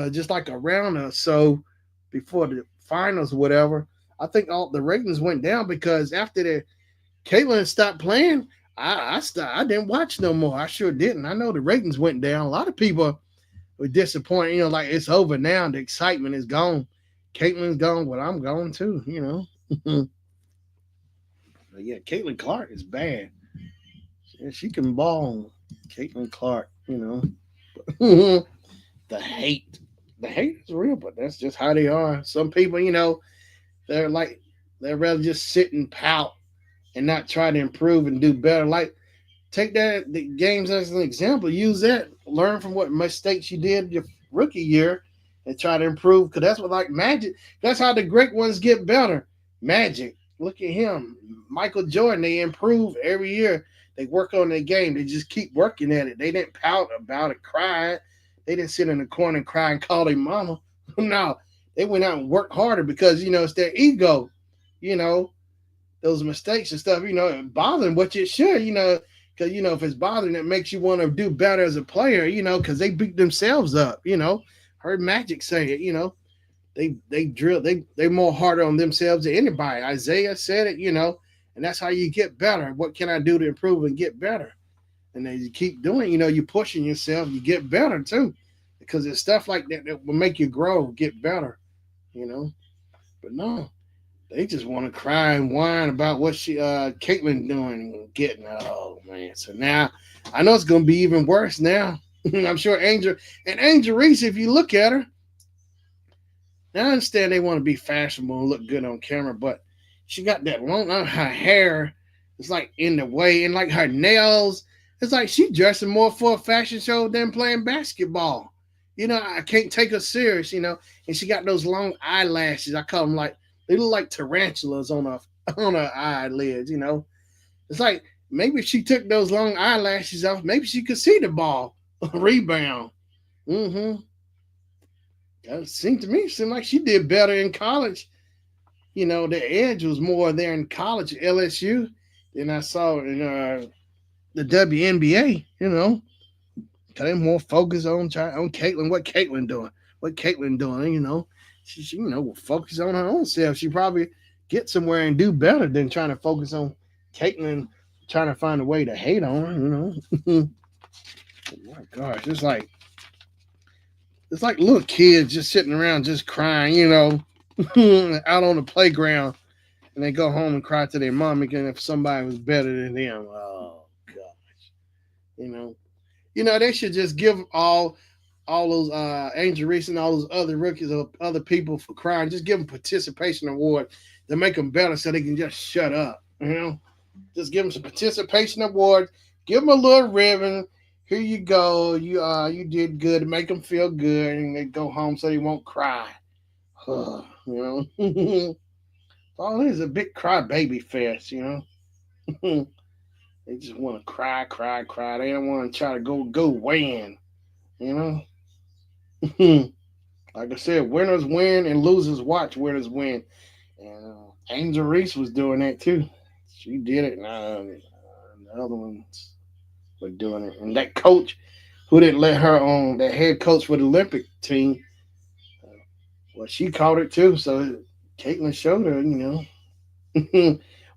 just like a round or so before the finals, whatever. I think all the ratings went down because after the Caitlyn stopped playing, I didn't watch no more. I sure didn't. I know the ratings went down. A lot of people were disappointed. Like it's over now. The excitement is gone. Caitlyn's gone. Well, I'm gone too. But yeah, Caitlyn Clark is bad. Yeah, she can ball. Caitlyn Clark. The hate is real, but that's just how they are. Some people, they'd rather just sit and pout and not try to improve and do better. Like, take the games as an example. Use that. Learn from what mistakes you did your rookie year and try to improve. Because that's what, like Magic, that's how the great ones get better. Magic, look at him. Michael Jordan, they improve every year. They work on their game. They just keep working at it. They didn't pout about it, cry. They didn't sit in the corner and cry and call their mama. No, they went out and worked harder because, it's their ego, those mistakes and stuff, bothering what you should, because, if it's bothering, it makes you want to do better as a player, because they beat themselves up, Heard Magic say it, they drill, they more harder on themselves than anybody. Isaiah said it, and that's how you get better. What can I do to improve and get better? And then you keep doing, you pushing yourself, you get better too, because it's stuff like that that will make you grow, get better, But no, They just want to cry and whine about what Caitlyn doing and getting. Oh man! So now I know it's gonna be even worse now. I'm sure Angel Reese, if you look at her, now I understand they want to be fashionable and look good on camera, but she got that long her hair. It's like in the way, and like her nails. It's like she dressing more for a fashion show than playing basketball. I can't take her serious. And she got those long eyelashes. I call them like they look like tarantulas on her on her eyelids. It's like maybe if she took those long eyelashes off, maybe she could see the ball rebound. Mm-hmm. It seemed like she did better in college. The edge was more there in college at LSU than I saw in the WNBA. They more focus on Caitlyn, what Caitlyn doing. She will focus on her own self. She probably get somewhere and do better than trying to focus on Caitlyn, trying to find a way to hate on her. Oh my gosh, it's like little kids just sitting around just crying, out on the playground, and they go home and cry to their mom again if somebody was better than them. Oh gosh, you know, they should just give all those Angel Reese and all those other rookies or other people for crying. Just give them participation award to make them better so they can just shut up. Just give them some participation awards. Give them a little ribbon. Here you go. You did good. Make them feel good, and they go home so they won't cry. All it is a big crybaby fest. They just want to cry, cry, cry. They don't want to try to go win. You know. Like I said, winners win and losers watch winners win. And Angel Reese was doing that too. She did it, and the other ones were doing it. And that coach who didn't let her on, that head coach for the Olympic team, well, she caught it too. So Caitlyn showed her.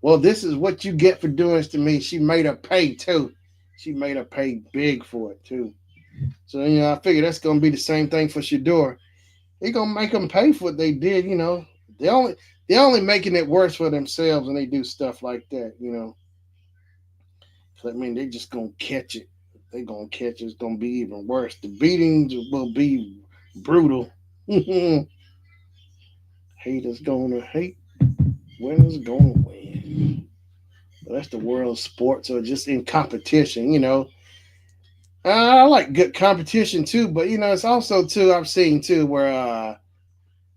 Well, this is what you get for doing this to me. She made her pay too. She made her pay big for it too. So I figure that's gonna be the same thing for Shador. They're gonna make them pay for what they did. They're only making it worse for themselves when they do stuff like that. So I mean, they just gonna catch it. They're gonna catch it. It's gonna be even worse. The beatings will be brutal. Haters gonna hate. Winners gonna win. But that's the world of sports, or just in competition. I like good competition too, but it's also too I've seen too where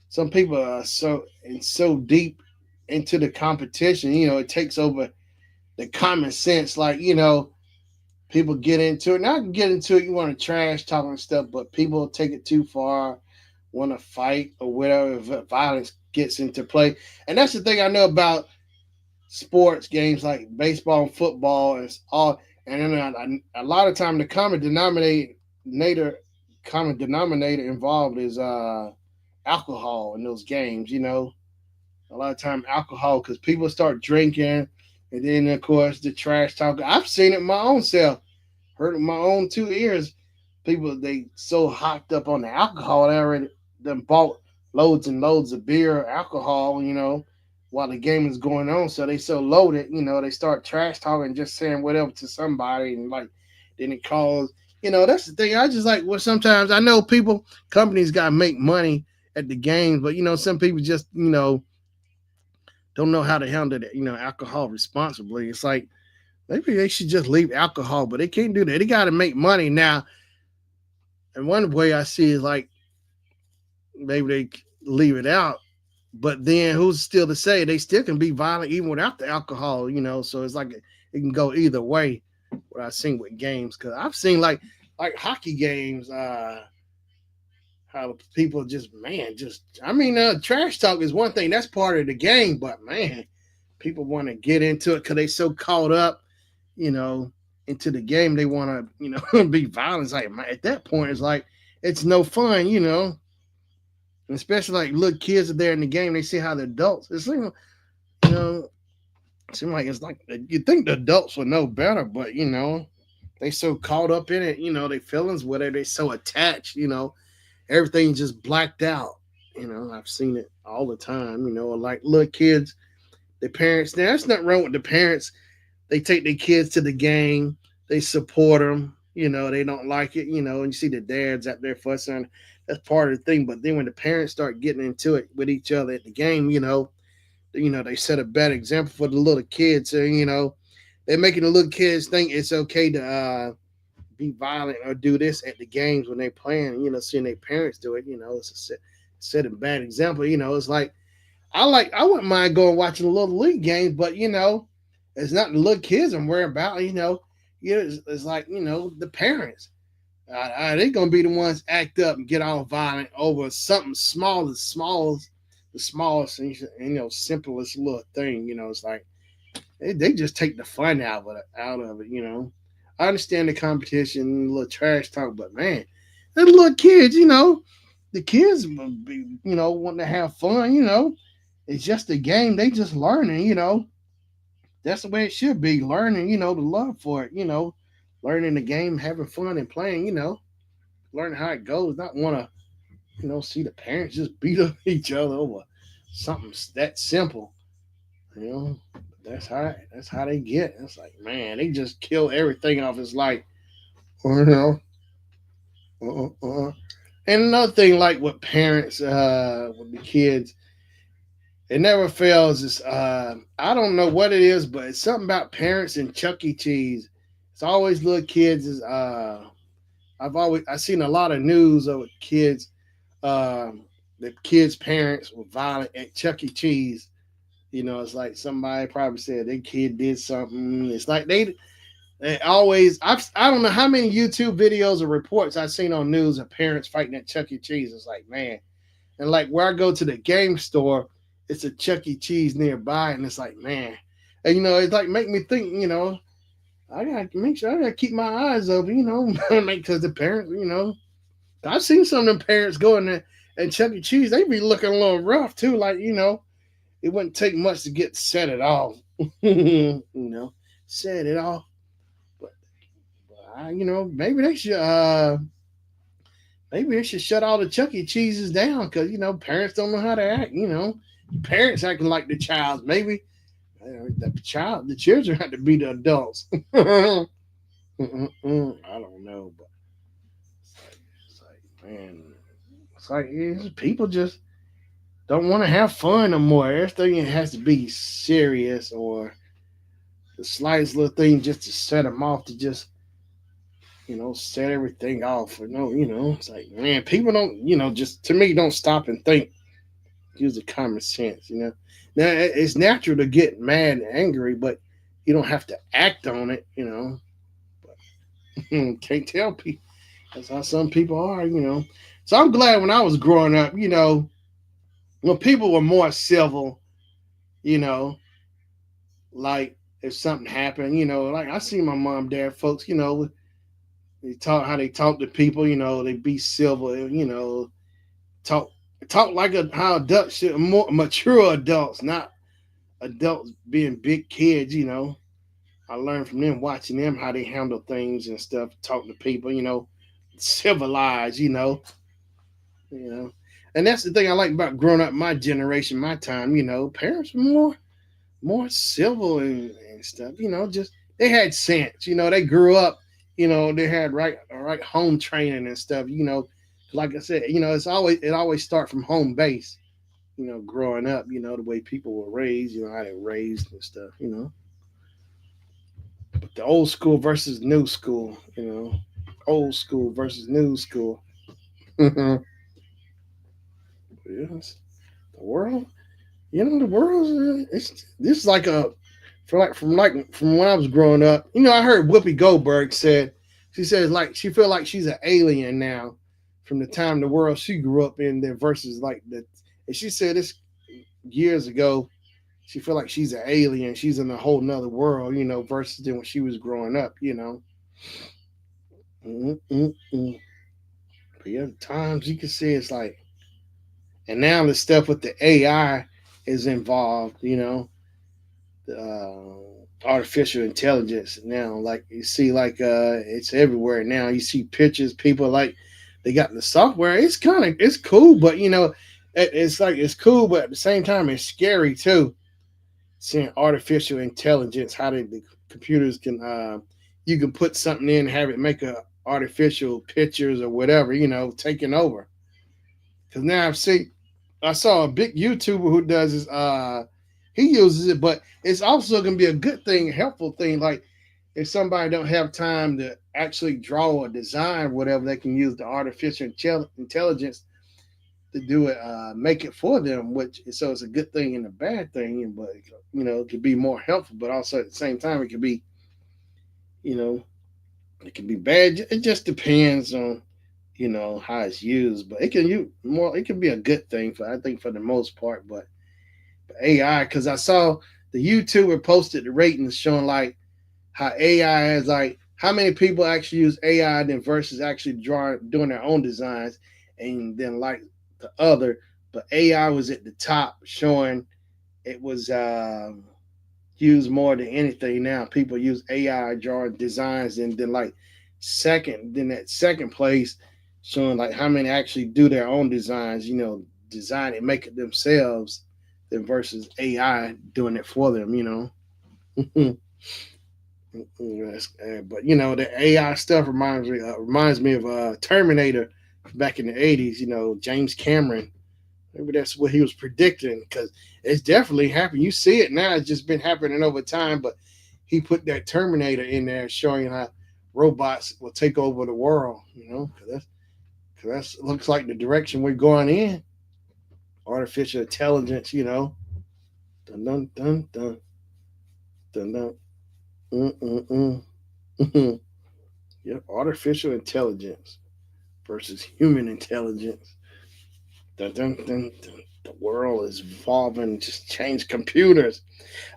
some people are so deep into the competition, it takes over the common sense. Like people get into it. Not get into it. You want to trash talking and stuff, but people take it too far, want to fight or whatever. If violence gets into play, and that's the thing I know about sports games like baseball and football. It's all, and then a lot of time the common denominator involved is alcohol in those games. A lot of time alcohol because people start drinking, and then of course the trash talk. I've seen it my own self, heard it with my own two ears. People they so hopped up on the alcohol they already them bought loads and loads of beer, alcohol. While the game is going on, so they so loaded. They start trash talking, just saying whatever to somebody, and like then it calls. That's the thing. I just like well sometimes I know companies got to make money at the games, but some people just don't know how to handle the, alcohol responsibly. It's like maybe they should just leave alcohol, but they can't do that. They got to make money now. And one way I see is like maybe they leave it out, but then who's still to say they still can be violent even without the alcohol? So it's like it can go either way. What I've seen with games, because I've seen like hockey games, how people just trash talk is one thing that's part of the game, but man, people want to get into it because they so caught up, into the game. They want to be violent. It's like man, at that point it's like it's no fun, especially like little kids are there in the game. They see how the adults. It seems seem like it's like you think the adults would know better, but they so caught up in it. Their feelings with it. They so attached. Everything just blacked out. I've seen it all the time. Like little kids, the parents. Now, there's nothing wrong with the parents. They take their kids to the game. They support them. They don't like it. And you see the dads out there fussing. That's part of the thing. But then when the parents start getting into it with each other at the game, they set a bad example for the little kids. So, they're making the little kids think it's okay to be violent or do this at the games when they playing. Seeing their parents do it. It's set a bad example. It's like I wouldn't mind going watching a little league game, but it's not the little kids I'm worried about. It's like the parents. They're gonna be the ones act up and get all violent over something small, the smallest, simplest little thing. It's like they just take the fun out of it. I understand the competition, little trash talk, but man, the little kids, the kids will be, wanting to have fun. It's just a game. They just learning. That's the way it should be. Learning, the love for it. Learning the game, having fun and playing. Learning how it goes. Not want to, see the parents just beat up each other over something that simple. You know, that's how they get. It's like, man, they just kill everything off. It's like, you know, uh, uh, uh. And another thing, like with parents, with the kids, it never fails. Is I don't know what it is, but it's something about parents and Chuck E. Cheese. It's always little kids. Is I've seen a lot of news of kids. The kids' parents were violent at Chuck E. Cheese. It's like somebody probably said their kid did something. It's like they always. I don't know how many YouTube videos or reports I've seen on news of parents fighting at Chuck E. Cheese. It's like, man, and like where I go to the game store, it's a Chuck E. Cheese nearby, and it's like, man, and it's like make me think. I gotta make sure I gotta keep my eyes open. Because the parents, I've seen some of them parents go in there and Chuck E. Cheese. They be looking a little rough too. Like it wouldn't take much to get set it off. Set it off. But maybe they should shut all the Chuck E. Cheeses down because parents don't know how to act. Parents acting like the child. Maybe the children have to be the adults. I don't know, but man, people just don't want to have fun no more. Everything has to be serious or the slightest little thing just to set them off to just set everything off. Or no, it's like, man, people don't, just to me, don't stop and think. Use the common sense. Now it's natural to get mad and angry, but you don't have to act on it. But can't tell people. That's how some people are. So I'm glad when I was growing up, when people were more civil, you know, like if something happened, like I see my mom, dad, folks, they talk to people, they be civil, talk talk like how adults should, more mature adults, not adults being big kids. I learned from them, watching them how they handle things and stuff, talk to people, civilized, you know. And that's the thing I like about growing up my generation, my time, parents were more civil and stuff, just they had sense, they grew up, they had right home training and stuff, like I said, it always start from home base, growing up, the way people were raised, how they raised and stuff, But the old school versus new school, old school versus new school. Yes, the world, the world. It's this is like a from when I was growing up. I heard Whoopi Goldberg said she says like she feel like she's an alien now from the time the world she grew up in there versus like the. And she said this years ago. She feel like she's an alien. She's in a whole nother world, versus than when she was growing up. Mm-mm-mm. But yeah, times you can see it's like, and now the stuff with the AI is involved, artificial intelligence now. Like you see, like it's everywhere now. You see pictures, people like they got the software. It's cool, but It's like it's cool, but at the same time, it's scary too. Seeing artificial intelligence, how the computers can, you can put something in, have it make a artificial pictures or whatever, taking over. Because now I saw a big YouTuber who does this. He uses it, but it's also gonna be a good thing, a helpful thing. Like if somebody don't have time to actually draw or design whatever, they can use the artificial intelligence to do it, make it for them. Which so it's a good thing and a bad thing, but it could be more helpful, but also at the same time it could be, you know, it can be bad. It just depends on how it's used, but it can you more. It can be a good thing for I think for the most part, but AI because I saw the YouTuber posted the ratings showing like how AI has like how many people actually use AI then versus actually drawing doing their own designs, and then like the other, but AI was at the top showing it was used more than anything now. People use AI drawing designs, and then like then that second place showing like how many actually do their own designs, design and make it themselves, than versus AI doing it for them. But the AI stuff reminds me of Terminator back in the '80s. James Cameron. Maybe that's what he was predicting because it's definitely happened. You see it now; it's just been happening over time. But he put that Terminator in there, showing how robots will take over the world. Because that looks like the direction we're going in. Artificial intelligence. Dun dun dun dun dun dun. Mm-mm-mm. Yep, artificial intelligence versus human intelligence. Dun, dun, dun, dun. The world is evolving, just change computers.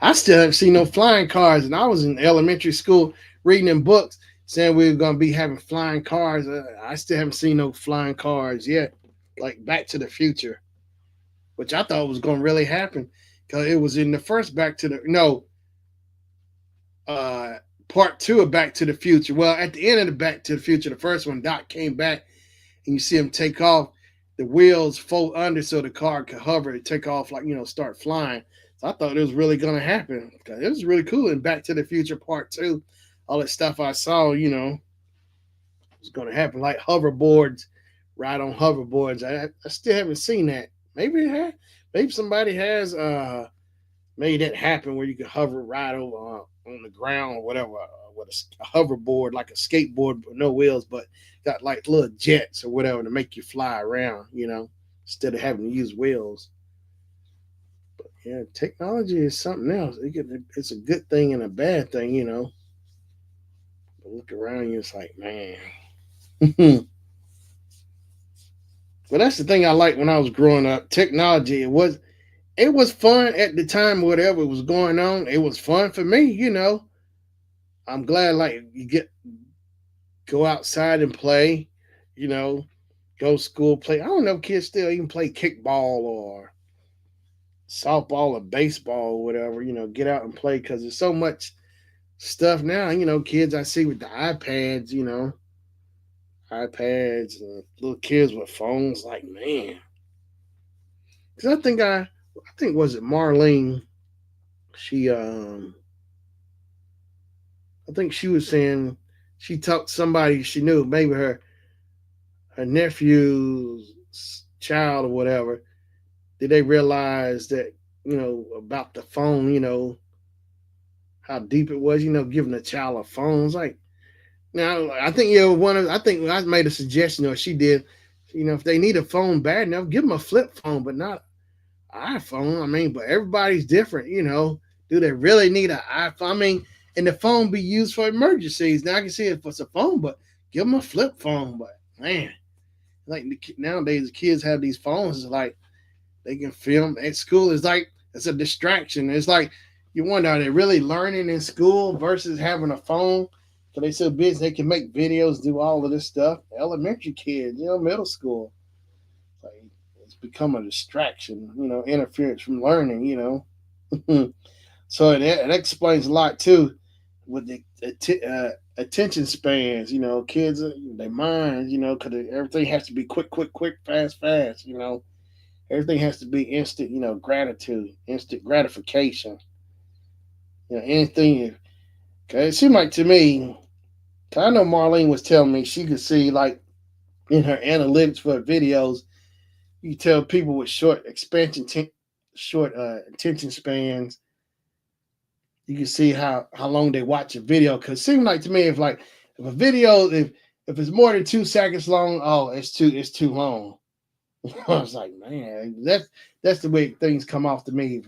I still haven't seen no flying cars, and I was in elementary school reading in books saying we were going to be having flying cars. I still haven't seen no flying cars yet, like Back to the Future, which I thought was going to really happen because it was in the first Back to the no uh part two of Back to the Future. Well, at the end of the Back to the Future, the first one, Doc came back and you see him take off. The wheels fold under so the car could hover and take off, like start flying. So I thought it was really gonna happen. It was really cool in Back to the Future Part Two. All that stuff I saw, was gonna happen, like hoverboards, ride on hoverboards. I still haven't seen that. Maybe somebody has made that happen where you can hover ride over on the ground or whatever with a hoverboard like a skateboard with no wheels, but got like little jets or whatever to make you fly around, instead of having to use wheels. But yeah, technology is something else. It's a good thing and a bad thing. But look around you, it's like, man. But that's the thing I liked when I was growing up. Technology, it was fun at the time, whatever was going on. It was fun for me. I'm glad like you get go outside and play, you know, go to school, play. I don't know if kids still even play kickball or softball or baseball or whatever, get out and play because there's so much stuff now, kids I see with the iPads and little kids with phones, like, man. Because I think was it Marlene, she I think she was saying she talked to somebody she knew, maybe her nephew's child or whatever. Did they realize that about the phone? How deep it was. Giving a child a phone. It's like now I think I think I made a suggestion or she did. If they need a phone bad enough, give them a flip phone, but not iPhone. I mean, but everybody's different. Do they really need an iPhone? I mean, and the phone be used for emergencies. Now I can see if it's a phone, but give them a flip phone. But man, like nowadays, the kids have these phones. It's like they can film at school. It's like it's a distraction. It's like you wonder, are they really learning in school versus having a phone? So they so busy they can make videos, do all of this stuff. Elementary kids, middle school. Like it's become a distraction, interference from learning. So it explains a lot too with the attention spans. Kids, their minds, because everything has to be quick, quick, quick, fast, fast. Everything has to be instant, gratitude, instant gratification. Anything. Cause it seemed like to me, cause I know Marlene was telling me she could see like in her analytics for videos, you tell people with short attention spans, you can see how long they watch a video. Cause it seemed like to me if a video if it's more than 2 seconds long, oh it's too long. I was like, man, that's the way things come off to me.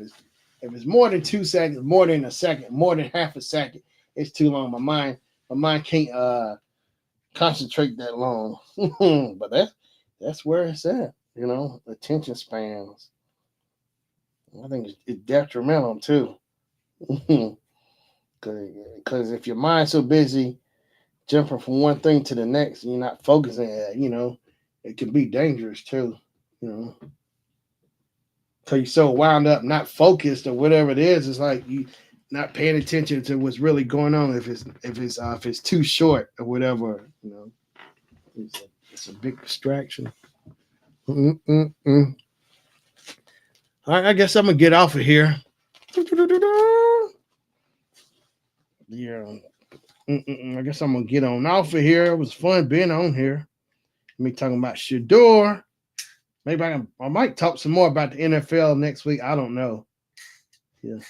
If it's more than 2 seconds, more than a second, more than half a second, it's too long. My mind can't concentrate that long. But that's where it's at. Attention spans. I think it's detrimental too. Because if your mind's so busy jumping from one thing to the next, and you're not focusing, it can be dangerous too. You know, because you're so wound up, not focused or whatever it is. It's like you not paying attention to what's really going on. If it's too short or whatever, it's a big distraction. Mm-mm-mm. All right, I guess I'm gonna get off of here. Yeah, I guess I'm gonna get on off of here. It was fun being on here. Me talking about Shador. Maybe I might talk some more about the NFL next week. I don't know. Yeah.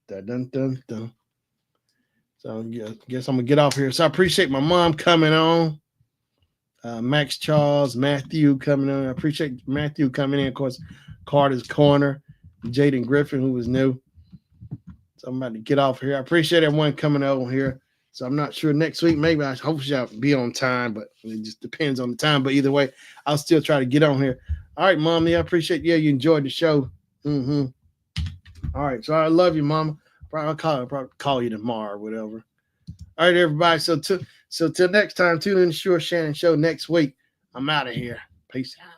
Dun, dun, dun, dun. So yeah, guess I'm gonna get off here. So I appreciate my mom coming on. Max Charles, Matthew coming on. I appreciate Matthew coming in. Of course, Carter's Corner, Jaden Griffin, who was new. So I'm about to get off here. I appreciate everyone coming over here. So I'm not sure next week. Maybe hopefully I'll be on time, but it just depends on the time. But either way, I'll still try to get on here. All right, Mommy. I appreciate you enjoyed the show. Mm-hmm. All right. So I love you, Mama. I'll probably call you tomorrow or whatever. All right, everybody. So till next time, tune in to Sure Shannon Show next week. I'm out of here. Peace out.